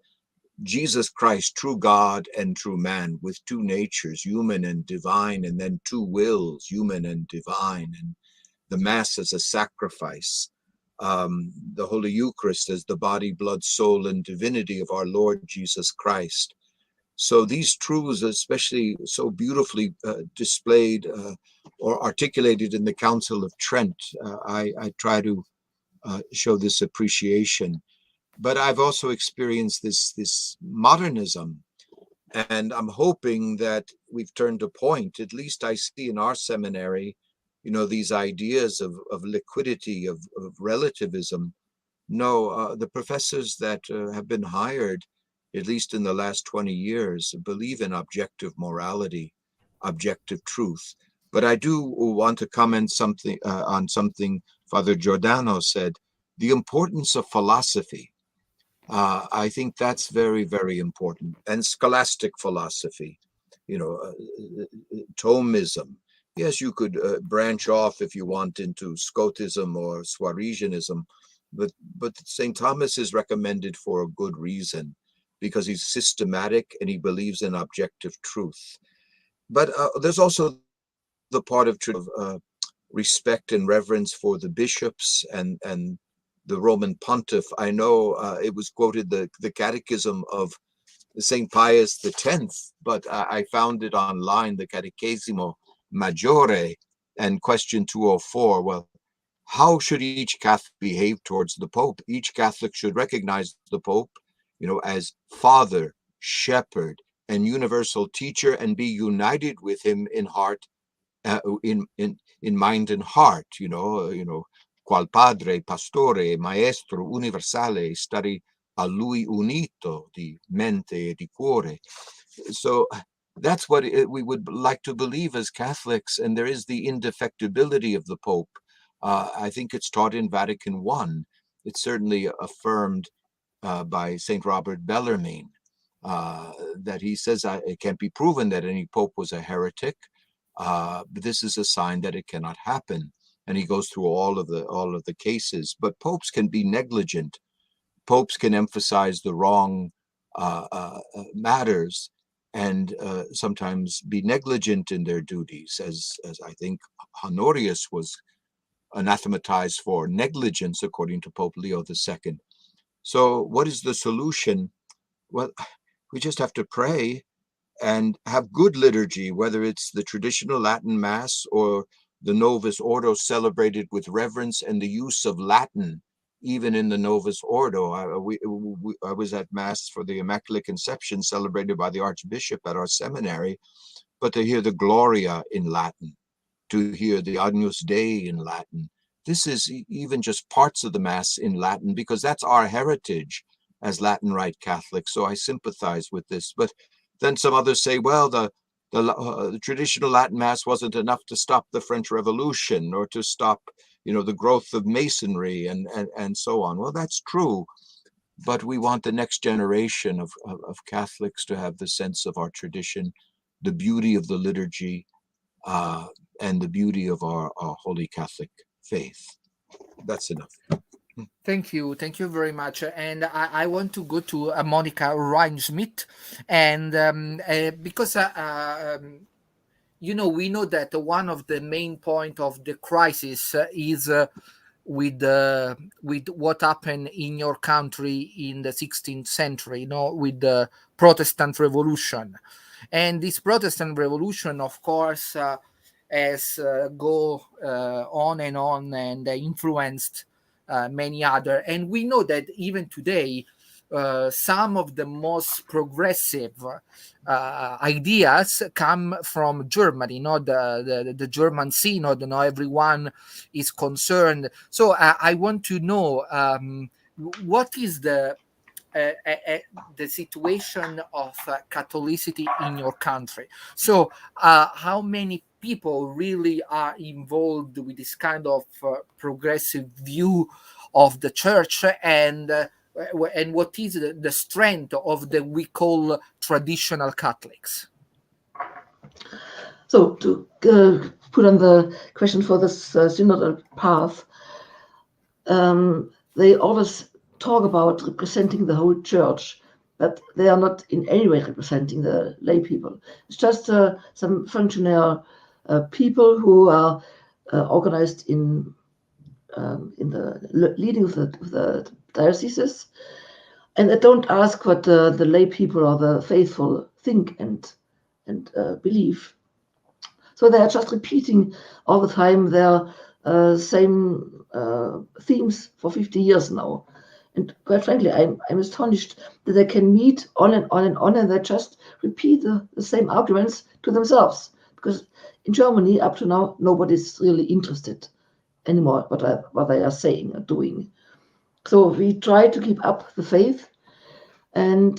Jesus Christ, true God and true man, with two natures, human and divine, and then two wills, human and divine, and the Mass as a sacrifice, the Holy Eucharist as the body, blood, soul, and divinity of our Lord Jesus Christ. So these truths, especially so beautifully displayed or articulated in the Council of Trent, I try to show this appreciation. But I've also experienced this modernism, and I'm hoping that we've turned a point. At least I see in our seminary, you know, these ideas of liquidity, of relativism. No, the professors that have been hired, at least in the last 20 years, believe in objective morality, objective truth. But I do want to comment on something Father Giordano said, the importance of philosophy. I think that's very, very important. And scholastic philosophy, you know, Thomism. Yes, you could branch off if you want into Scotism or Suaresianism, but St. Thomas is recommended for a good reason, because he's systematic and he believes in objective truth. But there's also the part of respect and reverence for the bishops and the Roman pontiff. I know it was quoted the Catechism of St. Pius X, but I found it online, the Catechismo Maggiore, and question 204, well, how should each Catholic behave towards the Pope? Each Catholic should recognize the Pope, as father, shepherd, and universal teacher, and be united with him in heart, in mind and heart. Qual padre, pastore, maestro universale, stari a lui unito di mente e di cuore. So that's what we would like to believe as Catholics, and there is the indefectibility of the Pope. I think it's taught in Vatican I. It's certainly affirmed by St. Robert Bellarmine, that he says it can't be proven that any Pope was a heretic, but this is a sign that it cannot happen. And he goes through all of the cases. But popes can be negligent. Popes can emphasize the wrong matters, and sometimes be negligent in their duties, as I think Honorius was anathematized for negligence according to Pope Leo II. So what is the solution? Well, we just have to pray and have good liturgy, whether it's the traditional Latin Mass or the Novus Ordo celebrated with reverence and the use of Latin, even in the Novus Ordo. I was at Mass for the Immaculate Conception celebrated by the Archbishop at our seminary, but to hear the Gloria in Latin, to hear the Agnus Dei in Latin, this is even just parts of the Mass in Latin, because that's our heritage as Latin Rite Catholics. So I sympathize with this. But then some others say, well, the traditional Latin Mass wasn't enough to stop the French Revolution or to stop, the growth of Masonry and so on. Well, that's true, but we want the next generation of Catholics to have the sense of our tradition, the beauty of the liturgy, and the beauty of our Holy Catholic faith. That's enough. Thank you very much. And I want to go to Monica Reinschmidt, and because we know that one of the main point of the crisis is with what happened in your country in the 16th century, with the Protestant Revolution. And this Protestant Revolution, of course, has go on and influenced many other. And we know that even today, some of the most progressive ideas come from Germany, the German synod. Everyone is concerned. So I want to know what is the situation of Catholicity in your country. So how many people really are involved with this kind of progressive view of the church, and what is the strength of the we call traditional Catholics? So to put on the question for this synodal path, they always talk about representing the whole church, but they are not in any way representing the lay people. It's just some functionary people who are organized in the leading of the dioceses, and they don't ask what the lay people or the faithful think and believe. So they are just repeating all the time their same themes for 50 years now. And quite frankly, I'm astonished that they can meet on and on and on, and they just repeat the same arguments to themselves. Because in Germany, up to now, nobody's really interested anymore what they are saying or doing. So we try to keep up the faith. And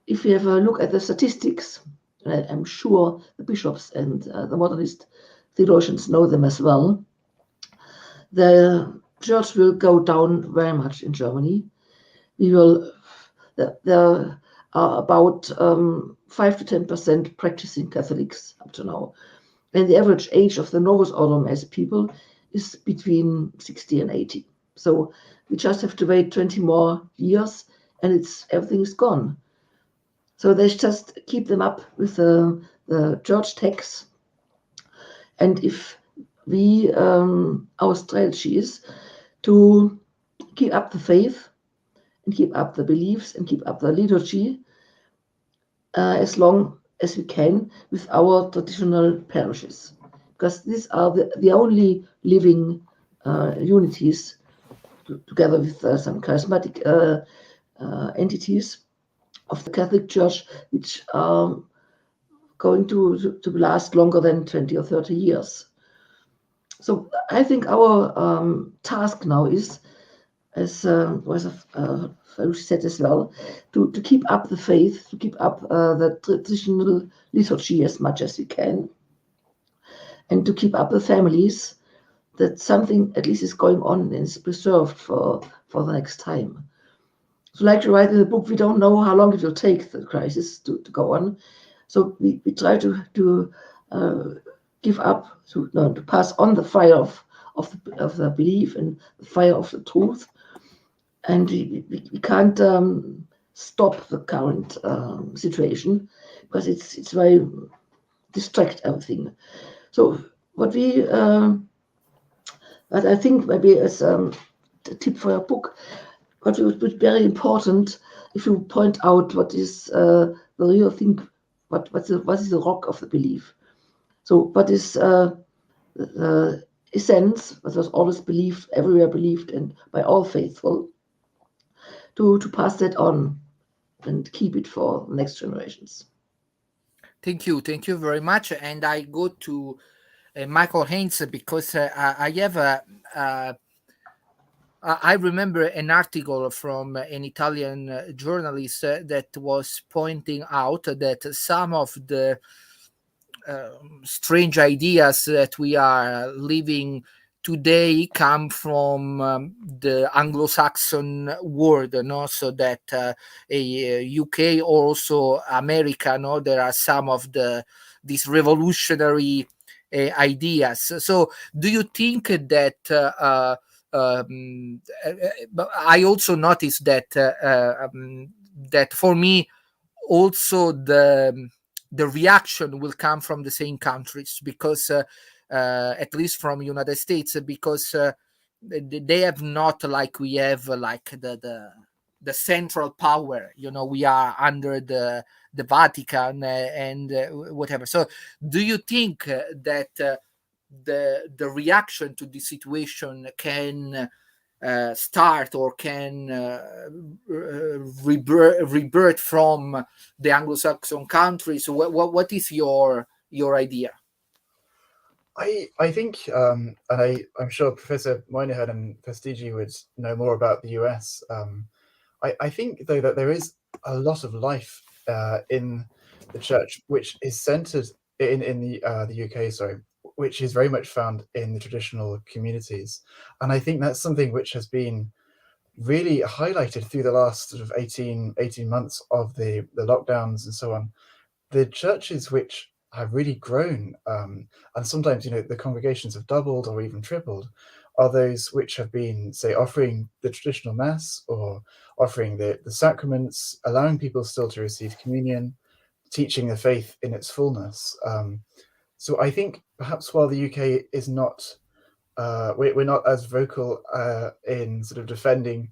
if we have a look at the statistics, and I'm sure the bishops and the modernist theologians know them as well, the church will go down very much in Germany. There are about 5 to 10% practicing Catholics up to now. And the average age of the Novus Ordo Mass people is between 60 and 80. So we just have to wait 20 more years and everything is gone. So they just keep them up with the church tax. And if our strategy is to keep up the faith and keep up the beliefs and keep up the liturgy as long as we can with our traditional parishes. because these are the only living unities, together with some charismatic entities of the Catholic Church, which are going to last longer than 20 or 30 years. So I think our task now is, as was said as well, to keep up the faith, to keep up the traditional liturgy as much as we can, and to keep up the families, that something at least is going on and is preserved for the next time. So like you write in the book, we don't know how long it will take the crisis to go on. So we try to give up, to pass on the fire of the belief and the fire of the truth. And we can't stop the current situation, because it's very distract everything. So what I think maybe as a tip for your book, what would be very important if you point out what is the real thing, what is the rock of the belief. So what is the essence, what was always believed, everywhere believed, and by all faithful, to pass that on and keep it for the next generations. Thank you very much. And I go to Michael Haynes, because I have I remember an article from an Italian journalist that was pointing out that some of the strange ideas that we are living today come from the Anglo-Saxon world, so that UK, also America, there are some of these revolutionary ideas. So do you think that I also noticed that that for me also the reaction will come from the same countries, because at least from United States, because they have not, like we have, like the central power, we are under the Vatican and whatever. So do you think that the reaction to the situation can start, or can rebirth from the Anglo-Saxon countries? What is your idea? I think, and I'm sure Professor Moynihan and Vestigi would know more about the US. I think, though, that there is a lot of life in the church, which is centered in the UK, which is very much found in the traditional communities. And I think that's something which has been really highlighted through the last sort of 18 months of the lockdowns and so on. The churches which have really grown, and sometimes, the congregations have doubled or even tripled, are those which have been, say, offering the traditional mass, or offering the sacraments, allowing people still to receive communion, teaching the faith in its fullness. So I think perhaps while the UK is not, we're not as vocal in sort of defending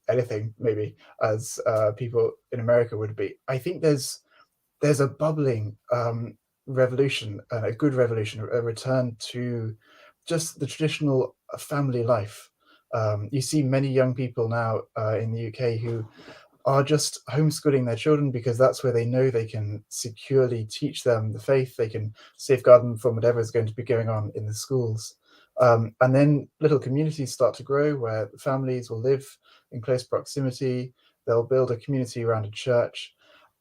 anything, maybe, as people in America would be, I think there's a bubbling revolution, and a good revolution, a return to just the traditional family life. You see many young people now in the UK who are just homeschooling their children, because that's where they know they can securely teach them the faith, they can safeguard them from whatever is going to be going on in the schools. And then little communities start to grow, where families will live in close proximity, they'll build a community around a church.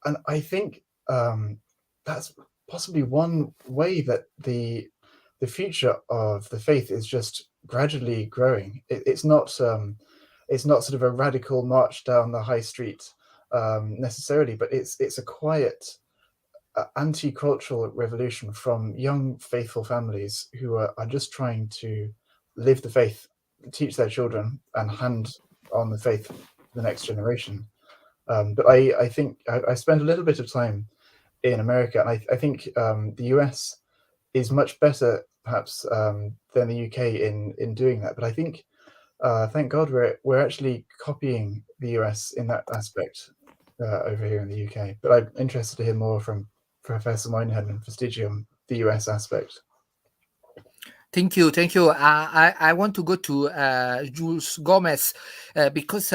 And I think that's possibly one way that the future of the faith is just gradually growing. It's not sort of a radical march down the high street necessarily, but it's a quiet anti-cultural revolution from young faithful families who are just trying to live the faith, teach their children, and hand on the faith to the next generation. But I think I spent a little bit of time in America, and I think the US is much better perhaps than the UK in doing that. But I think, thank God, we're actually copying the US in that aspect over here in the UK. But I'm interested to hear more from Professor Moynihan and Vestigi on the US aspect. Thank you, thank you. I want to go to Jules Gomez because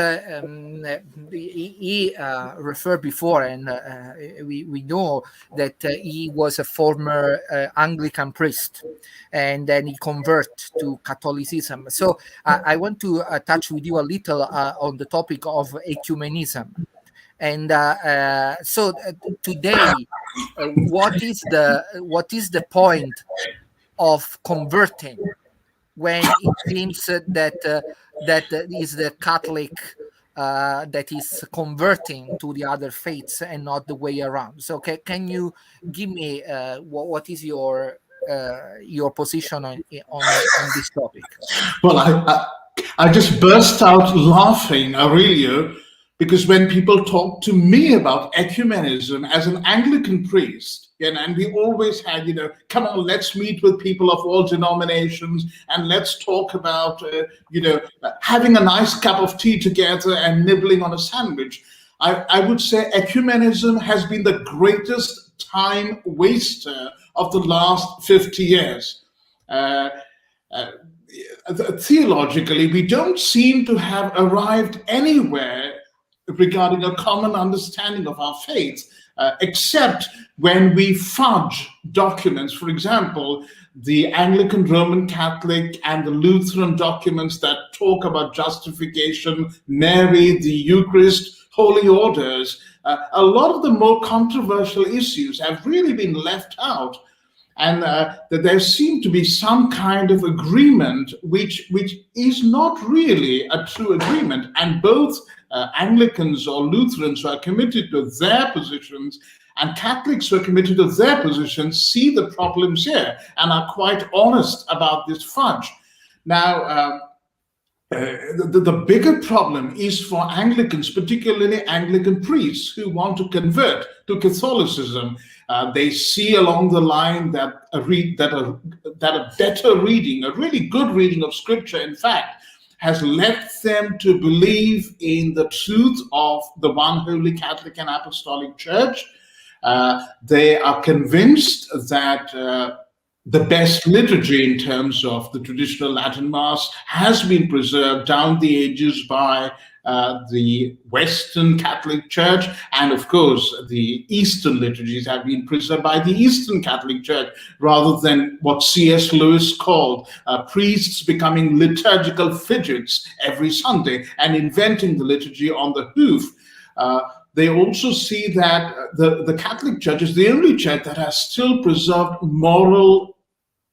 he referred before, and we know that he was a former Anglican priest, and then he converted to Catholicism. So I want to touch with you a little on the topic of ecumenism. And so today, what is the point of converting when it seems that is the Catholic that is converting to the other faiths and not the way around? So can you give me what is your position on this topic? Well, I just burst out laughing, Aurelio, because when people talk to me about ecumenism as an Anglican priest, and we always had, come on, let's meet with people of all denominations and let's talk about, having a nice cup of tea together and nibbling on a sandwich. I would say ecumenism has been the greatest time waster of the last 50 years. Theologically, we don't seem to have arrived anywhere regarding a common understanding of our faith, except when we fudge documents. For example, the Anglican, Roman Catholic, and the Lutheran documents that talk about justification, Mary, the Eucharist, holy orders. A lot of the more controversial issues have really been left out. And that there seemed to be some kind of agreement, which is not really a true agreement. And both Anglicans or Lutherans who are committed to their positions and Catholics who are committed to their positions see the problems here and are quite honest about this fudge. Now, the bigger problem is for Anglicans, particularly Anglican priests who want to convert to Catholicism. They see along the line that a better reading, a really good reading of Scripture, in fact, has led them to believe in the truth of the one Holy Catholic and Apostolic Church. They are convinced that the best liturgy in terms of the traditional Latin Mass has been preserved down the ages by the Western Catholic Church, and of course the Eastern liturgies have been preserved by the Eastern Catholic Church, rather than what C.S. Lewis called priests becoming liturgical fidgets every Sunday and inventing the liturgy on the hoof. They also see that the Catholic Church is the only church that has still preserved moral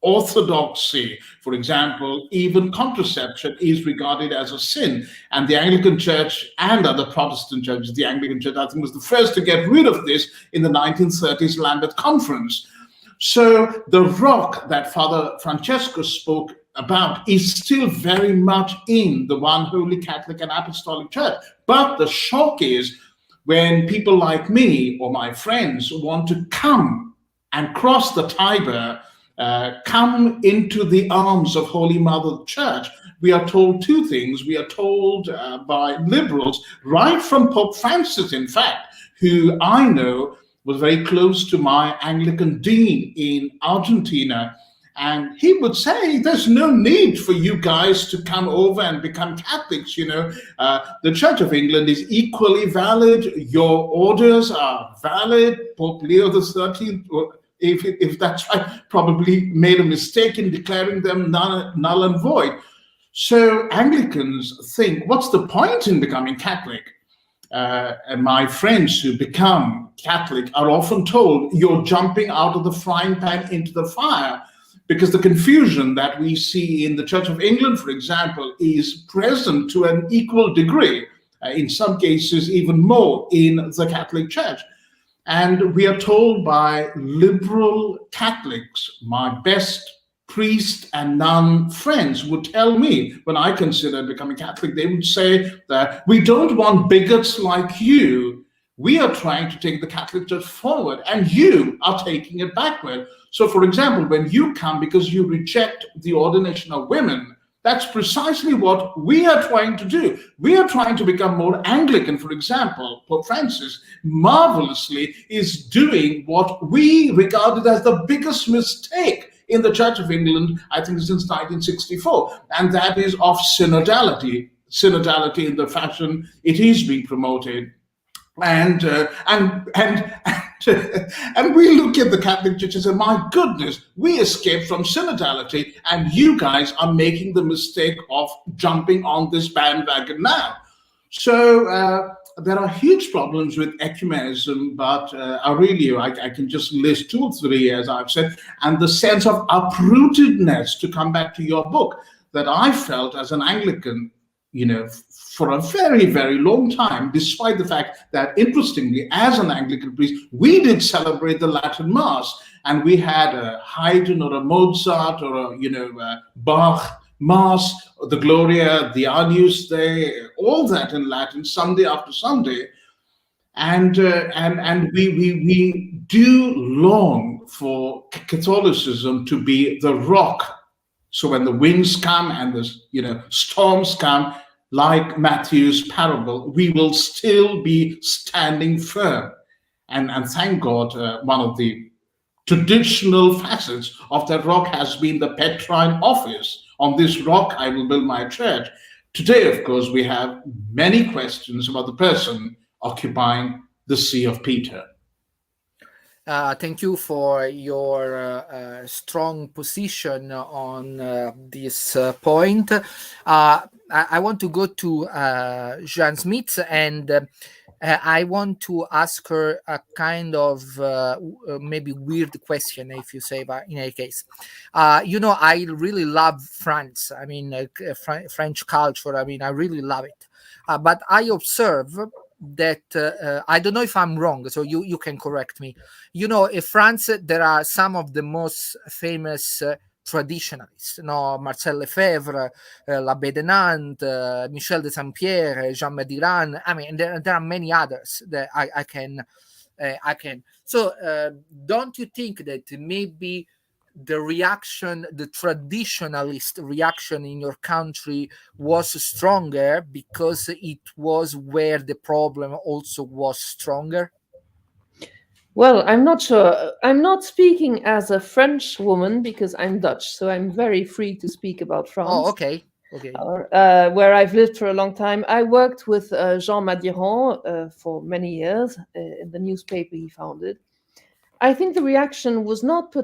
orthodoxy. For example, even contraception is regarded as a sin. And the Anglican Church and other Protestant churches, the Anglican Church, I think, was the first to get rid of this in the 1930s Lambeth Conference. So the rock that Father Francesco spoke about is still very much in the one Holy Catholic and Apostolic Church. But the shock is when people like me or my friends want to come and cross the Tiber, come into the arms of Holy Mother Church, we are told two things. We are told by liberals, right from Pope Francis, in fact, who I know was very close to my Anglican dean in Argentina. And he would say, there's no need for you guys to come over and become Catholics. The Church of England is equally valid. Your orders are valid. Pope Leo XIII, if that's right, probably made a mistake in declaring them null and void. So Anglicans think, what's the point in becoming Catholic? And my friends who become Catholic are often told, you're jumping out of the frying pan into the fire, because the confusion that we see in the Church of England, for example, is present to an equal degree, in some cases even more, in the Catholic Church. And we are told by liberal Catholics, my best priest and nun friends would tell me when I considered becoming Catholic, they would say that we don't want bigots like you. We are trying to take the Catholic Church forward and you are taking it backward. So, for example, when you come because you reject the ordination of women, that's precisely what we are trying to do. We are trying to become more Anglican. For example, Pope Francis marvelously is doing what we regarded as the biggest mistake in the Church of England, I think, since 1964, and that is of synodality. Synodality in the fashion it is being promoted. And and we look at the Catholic Church and say, my goodness, we escaped from synodality, and you guys are making the mistake of jumping on this bandwagon now. So there are huge problems with ecumenism, but Aurelio, I can just list 2 or 3, as I've said, and the sense of uprootedness, to come back to your book, that I felt as an Anglican, for a very, very long time, despite the fact that, interestingly, as an Anglican priest, we did celebrate the Latin Mass, and we had a Haydn or a Mozart or a Bach Mass, the Gloria, the Agnus Dei, all that in Latin, Sunday after Sunday, and we do long for Catholicism to be the rock. So when the winds come and the storms come, like Matthew's parable, we will still be standing firm. And thank God, one of the traditional facets of that rock has been the Petrine office. On this rock I will build my church. Today, of course, we have many questions about the person occupying the See of Peter. Thank you for your strong position on this point. I want to go to Jean Smith, and I want to ask her a kind of maybe weird question, if you say, but in any case, I really love France. I mean, French culture. I mean, I really love it. But I observe that I don't know if I'm wrong, so you can correct me. In France, there are some of the most famous traditionalists, Marcel Lefebvre, l'Abbé de Nantes, Michel de Saint-Pierre, Jean Mediran. I mean, there are many others that I can. So, don't you think that maybe the traditionalist reaction in your country was stronger because it was where the problem also was stronger? Well, I'm not sure. I'm not speaking as a French woman because I'm Dutch, so I'm very free to speak about France. Oh, okay. Where I've lived for a long time. I worked with Jean Mediran for many years in the newspaper he founded. I think the reaction was not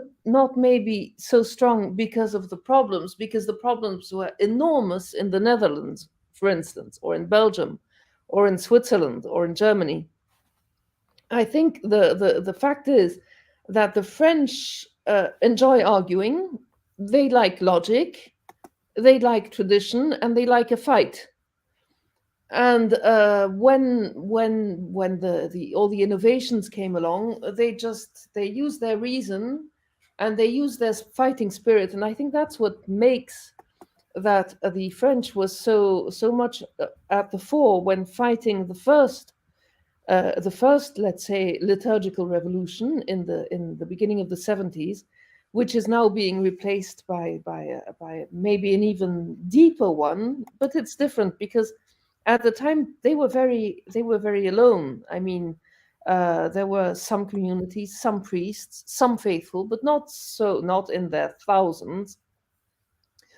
maybe so strong because of the problems, because the problems were enormous in the Netherlands, for instance, or in Belgium, or in Switzerland, or in Germany. I think the fact is that the French enjoy arguing. They like logic, they like tradition, and they like a fight. And when all the innovations came along, they use their reason and they use their fighting spirit, and I think that's what makes that the French was so much at the fore when fighting the first, let's say, liturgical revolution in the beginning of the 70s, which is now being replaced by maybe an even deeper one, but it's different because at the time they were very alone. I mean, there were some communities, some priests, some faithful, but not in their thousands,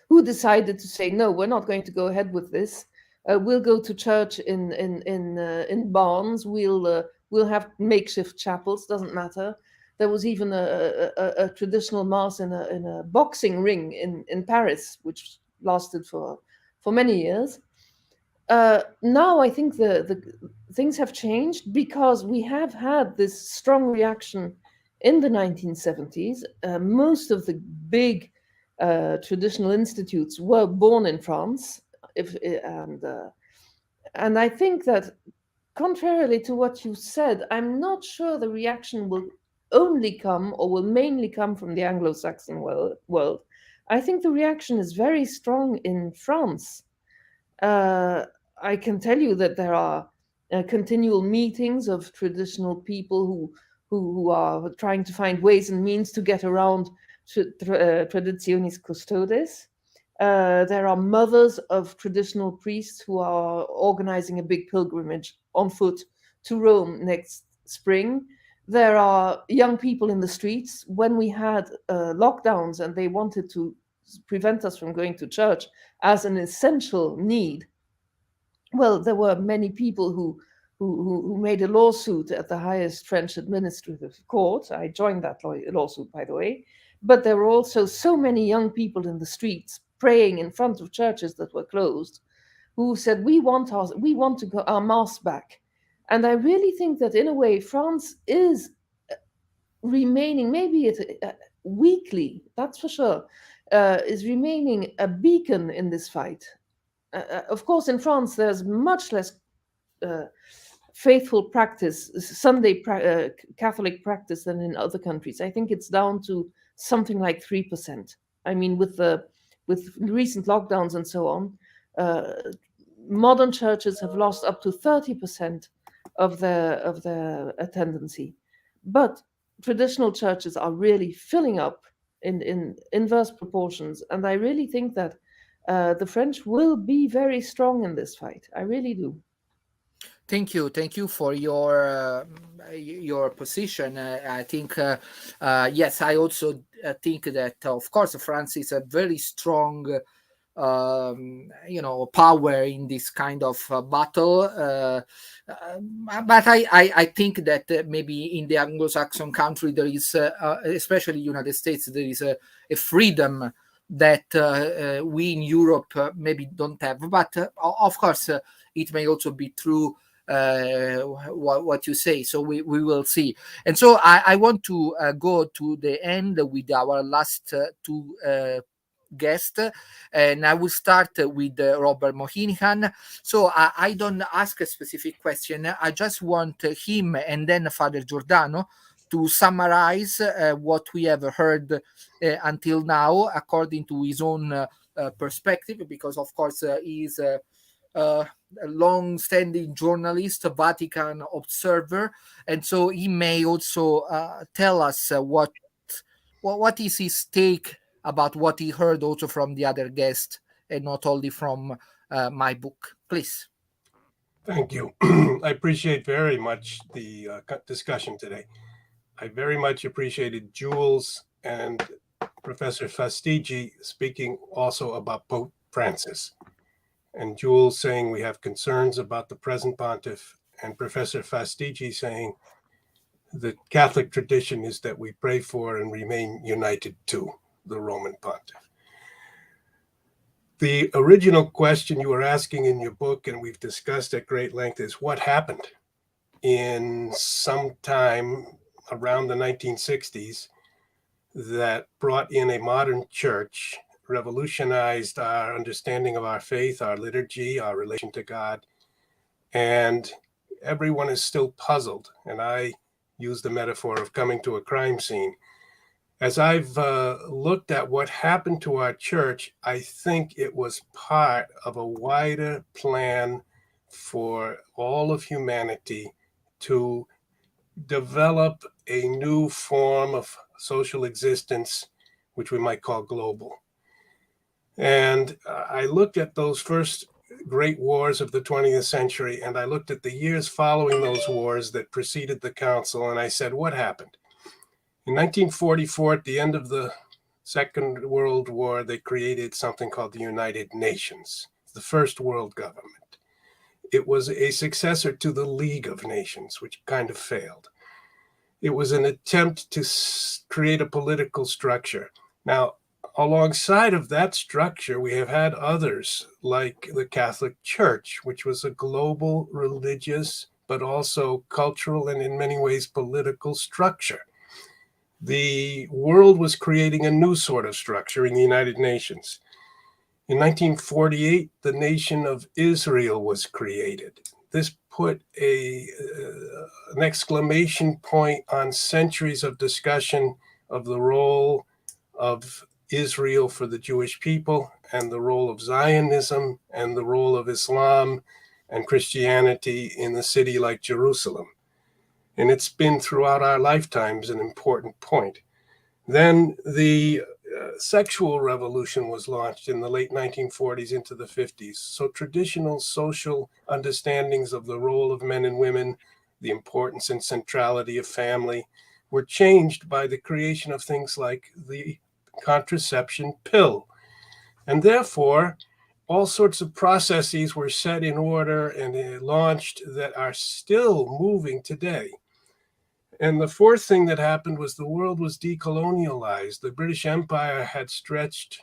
who decided to say, no, we're not going to go ahead with this. We'll go to church in barns. We'll have makeshift chapels. Doesn't matter. There was even a traditional mass in a boxing ring in Paris, which lasted for many years. Now I think the things have changed because we have had this strong reaction in the 1970s. Most of the big traditional institutes were born in France, and I think that, contrarily to what you said, I'm not sure the reaction will only come or will mainly come from the Anglo-Saxon world. I think the reaction is very strong in France. I can tell you that there are continual meetings of traditional people who are trying to find ways and means to get around Traditionis Custodes. There are mothers of traditional priests who are organizing a big pilgrimage on foot to Rome next spring. there are young people in the streets. When we had lockdowns and they wanted to prevent us from going to church as an essential need, well, there were many people who made a lawsuit at the highest French administrative court. I joined that lawsuit, by the way. But there were also so many young people in the streets praying in front of churches that were closed, who said, we want to go our mass back. And I really think that in a way, France is remaining, maybe weakly, that's for sure, is remaining a beacon in this fight. Of course, in France, there's much less faithful practice, Sunday Catholic practice than in other countries. I think it's down to something like 3%. I mean, with recent lockdowns and so on, modern churches have lost up to 30% of their attendancy. But traditional churches are really filling up in inverse proportions. And I really think that the French will be very strong in this fight. I really do. Thank you for your position. I think yes, I also think that of course France is a very strong power in this kind of battle. But I think that maybe in the Anglo-Saxon country there is, especially United States, there is a freedom that we in Europe maybe don't have. But of course, it may also be true what you say. So we will see. And so I want to go to the end with our last two guest, and I will start with Robert Mohynihan. So I don't ask a specific question. I just want him and then Father Giordano to summarize what we have heard until now according to his own perspective, because of course he is a long-standing journalist, a Vatican observer, and so he may also tell us what is his take about what he heard also from the other guests and not only from my book. Please. Thank you. I appreciate very much the discussion today. I very much appreciated Jules and Professor Fastigi speaking also about Pope Francis, and Jules saying we have concerns about the present pontiff, and Professor Fastigi saying the Catholic tradition is that we pray for and remain united to the Roman pontiff. The original question you were asking in your book, and we've discussed at great length, is what happened in some time around the 1960s that brought in a modern church, revolutionized our understanding of our faith, our liturgy, our relation to God, and everyone is still puzzled. And I use the metaphor of coming to a crime scene. As I've looked at what happened to our church, I think it was part of a wider plan for all of humanity to develop a new form of social existence, which we might call global. And I looked at those first great wars of the 20th century, and I looked at the years following those wars that preceded the council, and I said, what happened? In 1944, at the end of the Second World War, they created something called the United Nations, the first world government. It was a successor to the League of Nations, which kind of failed. It was an attempt to create a political structure. Now, alongside of that structure, we have had others like the Catholic Church, which was a global religious, but also cultural and in many ways political structure. The world was creating a new sort of structure in the United Nations. In 1948, the nation of Israel was created. This put an exclamation point on centuries of discussion of the role of Israel for the Jewish people and the role of Zionism and the role of Islam and Christianity in the city like Jerusalem. And it's been throughout our lifetimes an important point. Then the sexual revolution was launched in the late 1940s into the 50s. So traditional social understandings of the role of men and women the importance and centrality of family, were changed by the creation of things like the contraception pill. And therefore, all sorts of processes were set in order and launched that are still moving today. And the fourth thing that happened was the world was decolonialized. The British Empire had stretched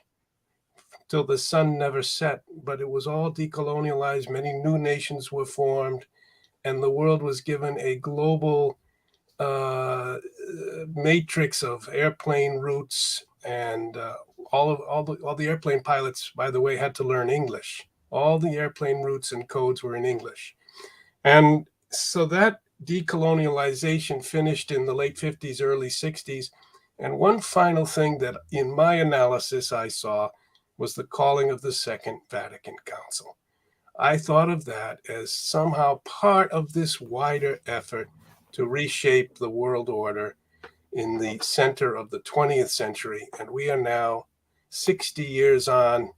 till the sun never set, but it was all decolonialized. Many new nations were formed, and the world was given a global matrix of airplane routes, and all the airplane pilots, by the way, had to learn English. All the airplane routes and codes were in English. And so that decolonialization finished in the late 50s, early 60s. And one final thing that in my analysis I saw was the calling of the Second Vatican Council. I thought of that as somehow part of this wider effort to reshape the world order in the center of the 20th century. And we are now 60 years on.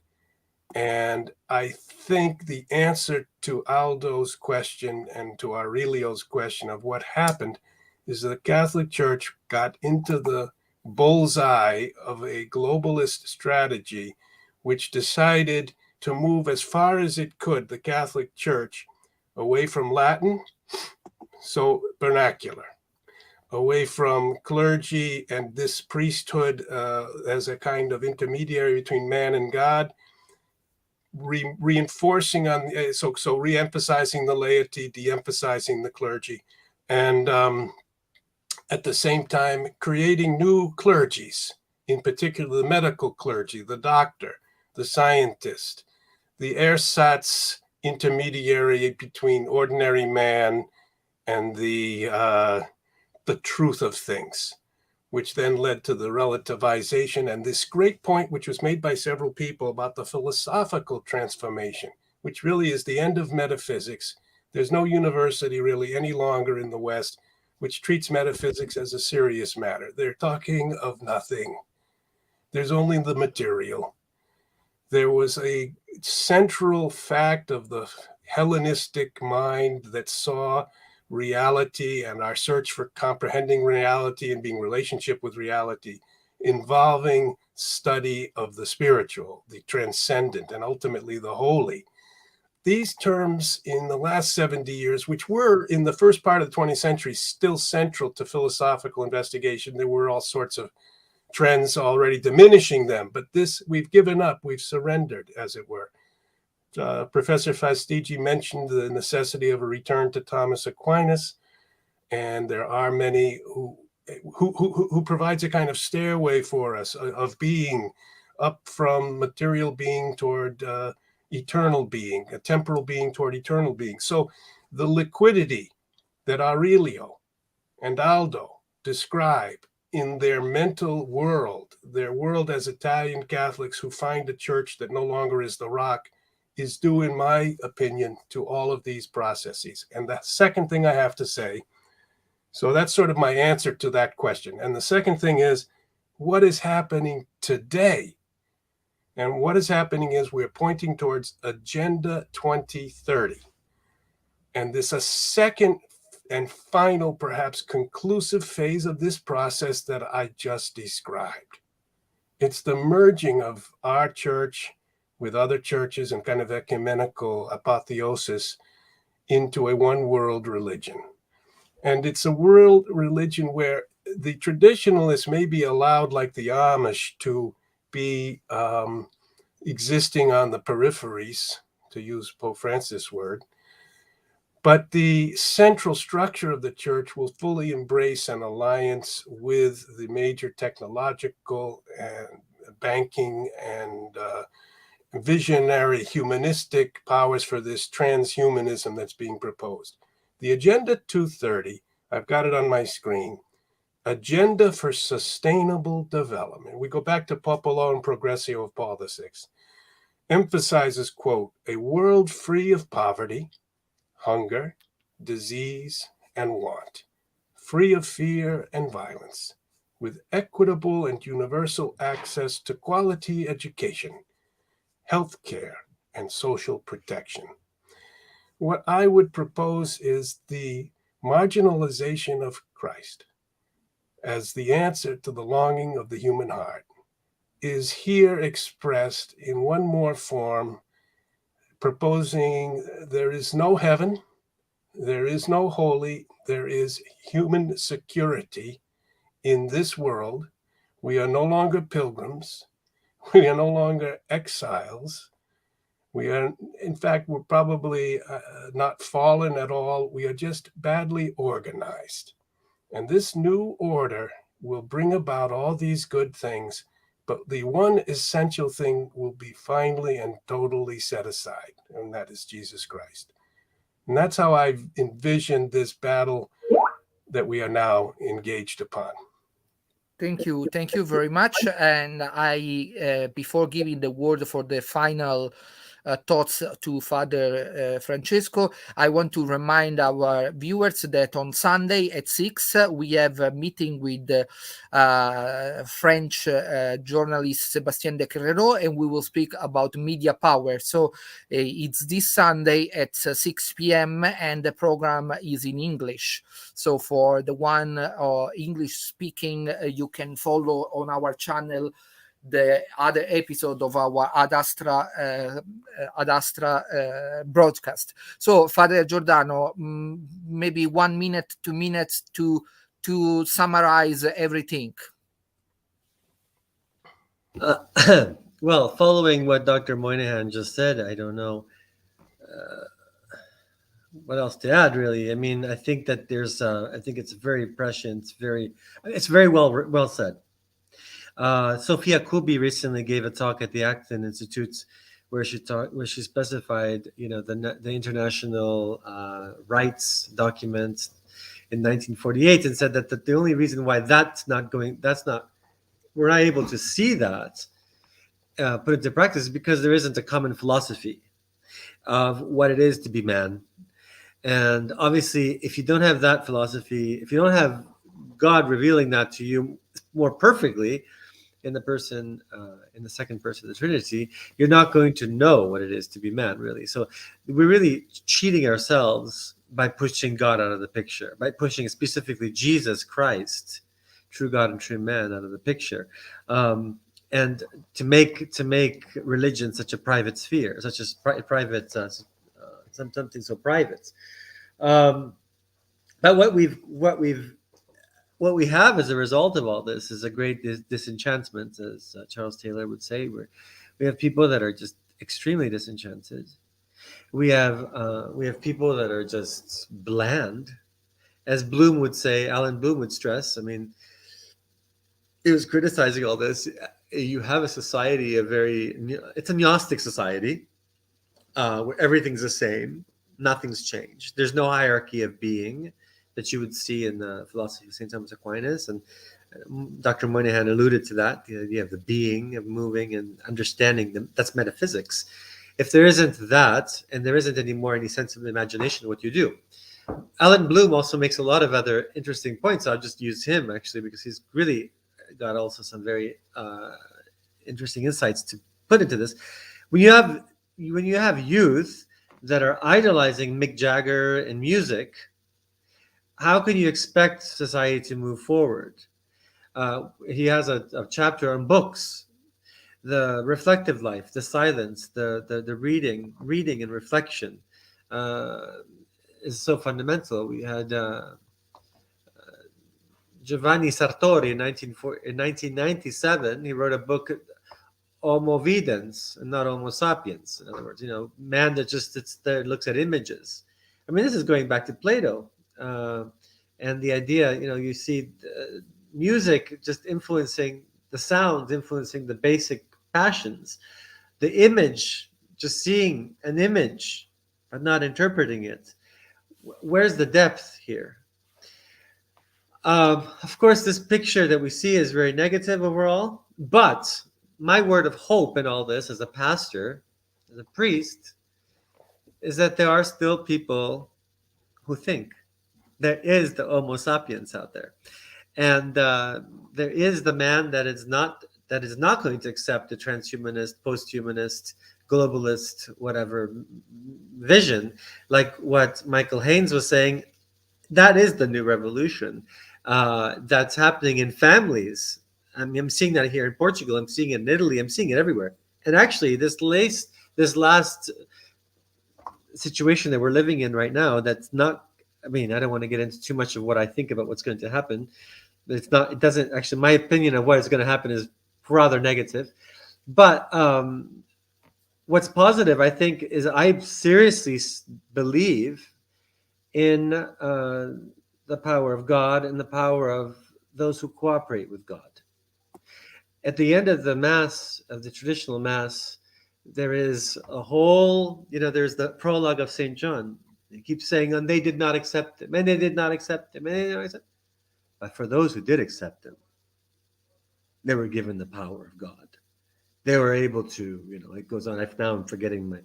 And I think the answer to Aldo's question and to Aurelio's question of what happened is the Catholic Church got into the bullseye of a globalist strategy, which decided to move as far as it could, the Catholic Church, away from Latin, so vernacular, away from clergy and this priesthood as a kind of intermediary between man and God, reinforcing on, so re-emphasizing the laity, de-emphasizing the clergy, and at the same time creating new clergies, in particular the medical clergy, the doctor, the scientist, the ersatz intermediary between ordinary man and the truth of things, which then led to the relativization and this great point, which was made by several people about the philosophical transformation, which really is the end of metaphysics. There's no university really any longer in the West which treats metaphysics as a serious matter. They're talking of nothing. There's only the material. There was a central fact of the Hellenistic mind that saw reality and our search for comprehending reality and being in relationship with reality involving study of the spiritual, the transcendent, and ultimately the holy. These terms in the last 70 years, which were in the first part of the 20th century still central to philosophical investigation, there were all sorts of trends already diminishing them, but this we've given up, we've surrendered, as it were. Professor Fastigi mentioned the necessity of a return to Thomas Aquinas, and there are many who provides a kind of stairway for us of being up from material being toward eternal being, a temporal being toward eternal being. So the liquidity that Aurelio and Aldo describe in their mental world, their world as Italian Catholics who find a church that no longer is the rock, is due, in my opinion, to all of these processes. And the second thing I have to say, so that's sort of my answer to that question. And the second thing is, what is happening today? And what is happening is we're pointing towards Agenda 2030. And this is a second and final, perhaps conclusive phase of this process that I just described. It's the merging of our church with other churches and kind of ecumenical apotheosis into a one world religion. And it's a world religion where the traditionalists may be allowed, like the Amish, to be existing on the peripheries, to use Pope Francis' word. But the central structure of the church will fully embrace an alliance with the major technological and banking and visionary humanistic powers for this transhumanism that's being proposed. The Agenda 230, I've got it on my screen, Agenda for Sustainable Development. We go back to Popolo and Progressio of Paul VI. Emphasizes, quote, a world free of poverty, hunger, disease, and want, free of fear and violence, with equitable and universal access to quality education, health care, and social protection. What I would propose is the marginalization of Christ as the answer to the longing of the human heart is here expressed in one more form, proposing there is no heaven, there is no holy, there is human security in this world. We are no longer pilgrims. We are no longer exiles. We are, in fact, we're probably not fallen at all. We are just badly organized. And this new order will bring about all these good things, but the one essential thing will be finally and totally set aside, and that is Jesus Christ. And that's how I've envisioned this battle that we are now engaged upon. Thank you very much. And I, before giving the word for the final thoughts to Father Francesco, I want to remind our viewers that on Sunday at 6 we have a meeting with French journalist Sébastien de Crerot, and we will speak about media power. So it's this Sunday at 6 p.m. and the program is in English. So for the one English speaking, you can follow on our channel the other episode of our Ad Astra broadcast. So Father Giordano, maybe 1 minute, 2 minutes to summarize everything. Well, following what Dr. Moynihan just said, I don't know what else to add, really. I mean, I think that there's, I think it's very prescient. It's very well said. Sophia Kubi recently gave a talk at the Acton Institute where she specified, the international rights document in 1948, and said that the only reason why we're not able to see that put into practice is because there isn't a common philosophy of what it is to be man. And obviously, if you don't have that philosophy, if you don't have God revealing that to you more perfectly in the second person of the Trinity, you're not going to know what it is to be man, really. So we're really cheating ourselves by pushing God out of the picture, by pushing specifically Jesus Christ, true God and true man, out of the picture, and to make religion such a private sphere, such as private, something so private. But what we have as a result of all this is a great disenchantment, as Charles Taylor would say. We have people that are just extremely disenchanted. We have people that are just bland, as Bloom would say. Alan Bloom would stress. I mean, he was criticizing all this. You have a society, it's a Gnostic society, where everything's the same, nothing's changed. There's no hierarchy of being that you would see in the philosophy of St. Thomas Aquinas, and Dr. Moynihan alluded to that, the idea of the being, of moving and understanding them. That's metaphysics. If there isn't that, and there isn't anymore any sense of imagination, what you do. Alan Bloom also makes a lot of other interesting points. I'll just use him, actually, because he's really got also some very interesting insights to put into this. When you have youth that are idolizing Mick Jagger in music, how can you expect society to move forward? He has a chapter on books, the reflective life, the silence, the reading and reflection is so fundamental. We had Giovanni Sartori in 1997. He wrote a book, Homo Videns, and not Homo Sapiens. In other words, man that just sits there and looks at images. I mean, this is going back to Plato. And the idea, you see music just influencing the sounds, influencing the basic passions, the image, just seeing an image, but not interpreting it. Where's the depth here? Of course, this picture that we see is very negative overall, but my word of hope in all this as a pastor, as a priest, is that there are still people who think. There is the Homo sapiens out there, and there is the man that is not going to accept the transhumanist, posthumanist, globalist, whatever vision, like what Michael Haynes was saying. that is the new revolution that's happening in families. I mean, I'm seeing that here in Portugal. I'm seeing it in Italy. I'm seeing it everywhere. And actually, this last situation that we're living in right now, that's not, I mean, I don't want to get into too much of what I think about what's going to happen. It's not, it doesn't actually, my opinion of what is going to happen is rather negative. But what's positive, I think, is I seriously believe in the power of God and the power of those who cooperate with God. At the end of the Mass, of the traditional Mass, there is a whole, there's the prologue of St. John. He keeps saying, and they did not accept him, and they did not accept him, and they did not accept him. But for those who did accept him, they were given the power of God. They were able to, it goes on. Now I'm forgetting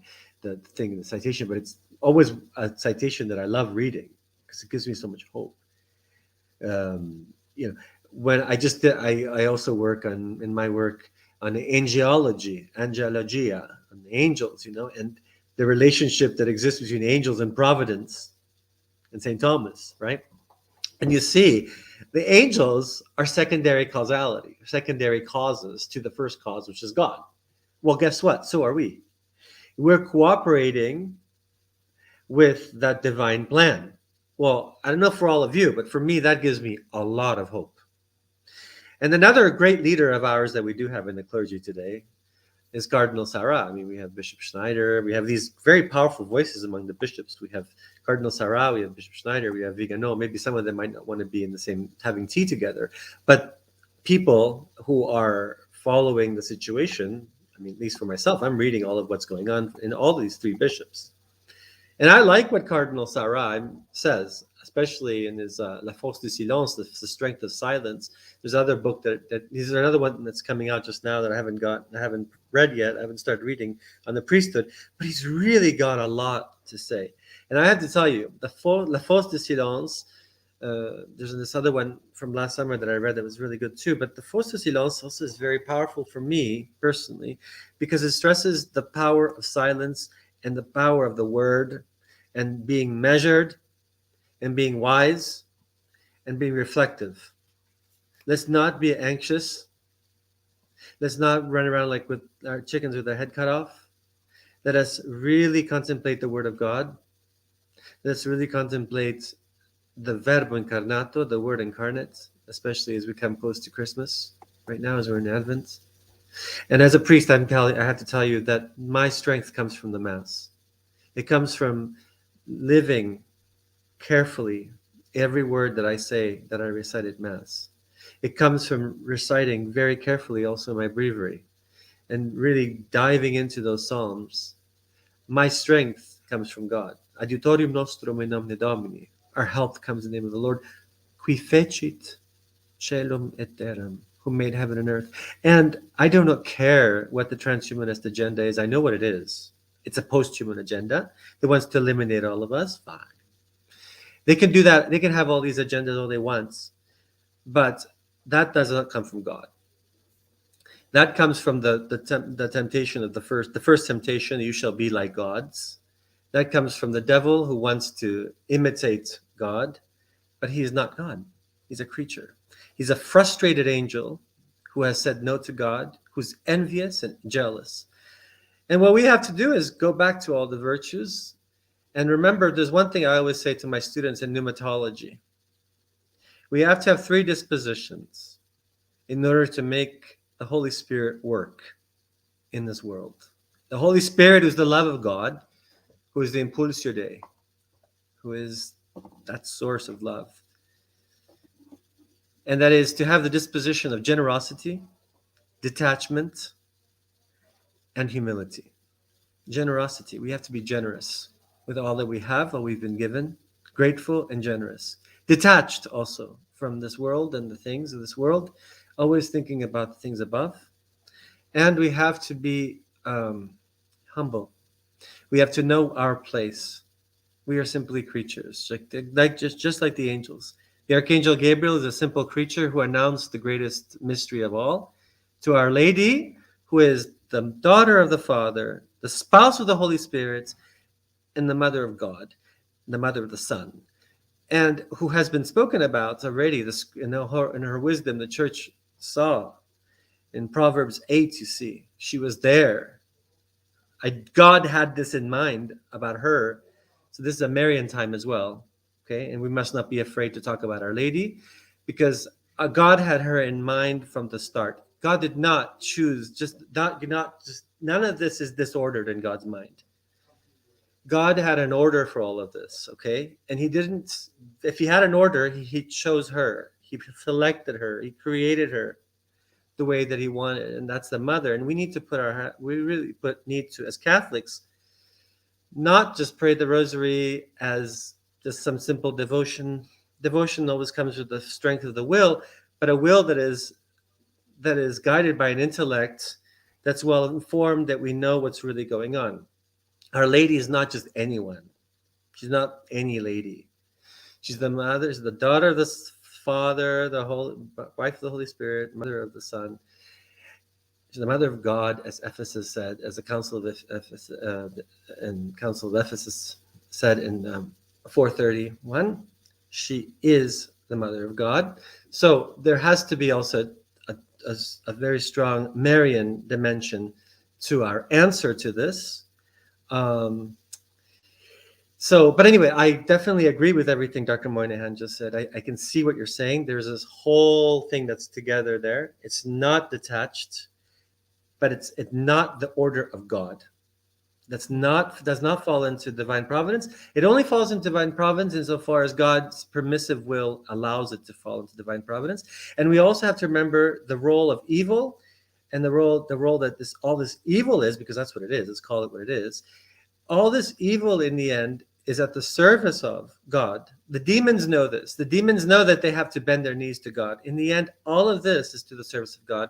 the thing in the citation, but it's always a citation that I love reading because it gives me so much hope. When I also work in my work on angelologia, on the angels, and the relationship that exists between angels and providence and St. Thomas, right? And you see, the angels are secondary causality, secondary causes to the first cause, which is God. Well, guess what? So are we. We're cooperating with that divine plan. Well, I don't know for all of you, but for me, that gives me a lot of hope. And another great leader of ours that we do have in the clergy today is Cardinal Sarah. I mean, we have Bishop Schneider. We have these very powerful voices among the bishops. We have Cardinal Sarah, we have Bishop Schneider, we have Vigano. Maybe some of them might not want to be in the same, having tea together. But people who are following the situation, I mean, at least for myself, I'm reading all of what's going on in all these three bishops. And I like what Cardinal Sarah says, especially in his La Force du Silence, the Strength of Silence. There's another book that these are another one that's coming out just now that I haven't read yet. I haven't started reading on the priesthood, but he's really got a lot to say. And I have to tell you, La Force du Silence, there's this other one from last summer that I read that was really good too. But the Force du Silence also is very powerful for me personally because it stresses the power of silence and the power of the word and being measured and being wise and being reflective. Let's not be anxious. Let's not run around like with our chickens with their head cut off. Let us really contemplate the word of God. Let's really contemplate the Verbo Incarnato, the word incarnate, especially as we come close to Christmas, right now as we're in Advent. And as a priest, I have to tell you that my strength comes from the Mass. It comes from living carefully every word that I say, that I recite at Mass. It comes from reciting very carefully also my breviary and really diving into those Psalms. My strength comes from God. Adiutorium nostrum in nomine Domini. Our help comes in the name of the Lord. Qui fecit caelum et terram, who made heaven and earth. And I do not care what the transhumanist agenda is. I know what it is. It's a post-human agenda that wants to eliminate all of us. Fine. They can do that. They can have all these agendas all they want, but that does not come from God. That comes from the temptation of the first temptation, you shall be like gods. That comes from the devil who wants to imitate God, but he is not God. He's a creature. He's a frustrated angel who has said no to God, who's envious and jealous. And what we have to do is go back to all the virtues. And remember, there's one thing I always say to my students in pneumatology. We have to have three dispositions in order to make the Holy Spirit work in this world. The Holy Spirit is the love of God, who is the Impulsio Dei, who is that source of love. And that is to have the disposition of generosity, detachment, and humility. Generosity. We have to be generous with all that we have, all we've been given, grateful and generous. Detached also from this world and the things of this world, always thinking about the things above. And we have to be humble. We have to know our place. We are simply creatures, just like the angels. The Archangel Gabriel is a simple creature who announced the greatest mystery of all to Our Lady, who is the daughter of the Father, the spouse of the Holy Spirit, and the mother of God, the mother of the Son. and who has been spoken about already. This in her wisdom, the church saw in Proverbs 8. You see, she was there. God had this in mind about her. So this is a Marian time as well. Okay, and we must not be afraid to talk about Our Lady, because God had her in mind from the start. God did not choose none of this is disordered in God's mind. God had an order for all of this, okay? And he didn't, if he had an order, he chose her. He selected her. He created her the way that he wanted. And that's the mother. And we need to need to, as Catholics, not just pray the rosary as just some simple devotion. Devotion always comes with the strength of the will, but a will that is guided by an intellect that's well informed, that we know what's really going on. Our Lady is not just anyone. She's not any lady. She's the mother, she's the daughter of the Father, the wife of the Holy Spirit, mother of the Son. She's the mother of God, as Ephesus said, as the Council of Ephesus said in 431. She is the mother of God. So there has to be also a very strong Marian dimension to our answer to this. But anyway, I definitely agree with everything Dr. Moynihan just said. I can see what you're saying. There's this whole thing that's together there. It's not detached, but it's not the order of God. Does not fall into divine providence. It only falls into divine providence insofar as God's permissive will allows it to fall into divine providence. And we also have to remember the role of evil, and the role that all this evil is, because that's what it is. Let's call it what it is. All this evil in the end is at the service of God. The demons know this. The demons know that they have to bend their knees to God. In the end, all of this is to the service of God.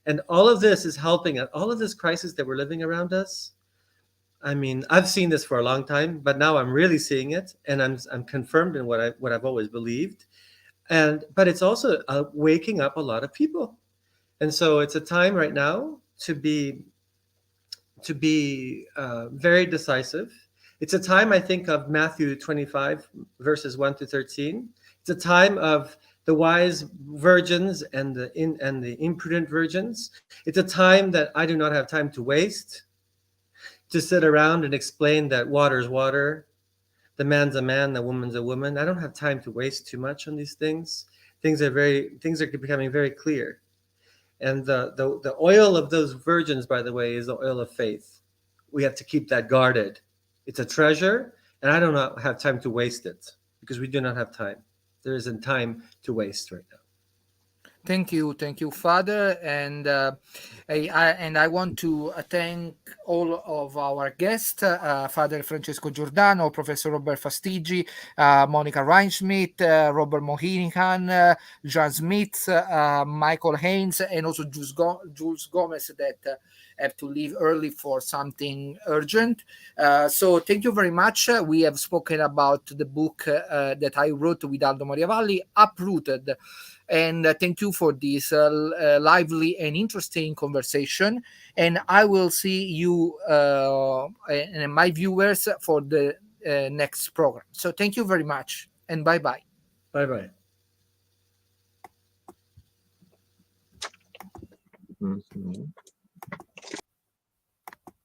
And all of this is helping us. All of this crisis that we're living around us. I mean, I've seen this for a long time, but now I'm really seeing it, and I'm confirmed in what I've always believed. But it's also waking up a lot of people. And so it's a time right now to be very decisive. It's a time, I think, of Matthew 25, verses 1 to 13. It's a time of the wise virgins and the imprudent virgins. It's a time that I do not have time to waste, to sit around and explain that water is water, the man's a man, the woman's a woman. I don't have time to waste too much on these things. Things are becoming very clear. And the oil of those virgins, by the way, is the oil of faith. We have to keep that guarded. It's a treasure, and I do not have time to waste it, because we do not have time. There isn't time to waste right now. Thank you, Father, and I want to thank all of our guests: Father Francesco Giordano, Professor Robert Fastigi, Monica Reinschmidt, Robert Moynihan, Jean Smith, Michael Haynes, and also Jules Gomez that have to leave early for something urgent. So thank you very much. We have spoken about the book that I wrote with Aldo Maria Valli, Uprooted. And thank you for this lively and interesting conversation. And I will see you and my viewers for the next program. So thank you very much, and bye-bye. Bye-bye. Mm-hmm.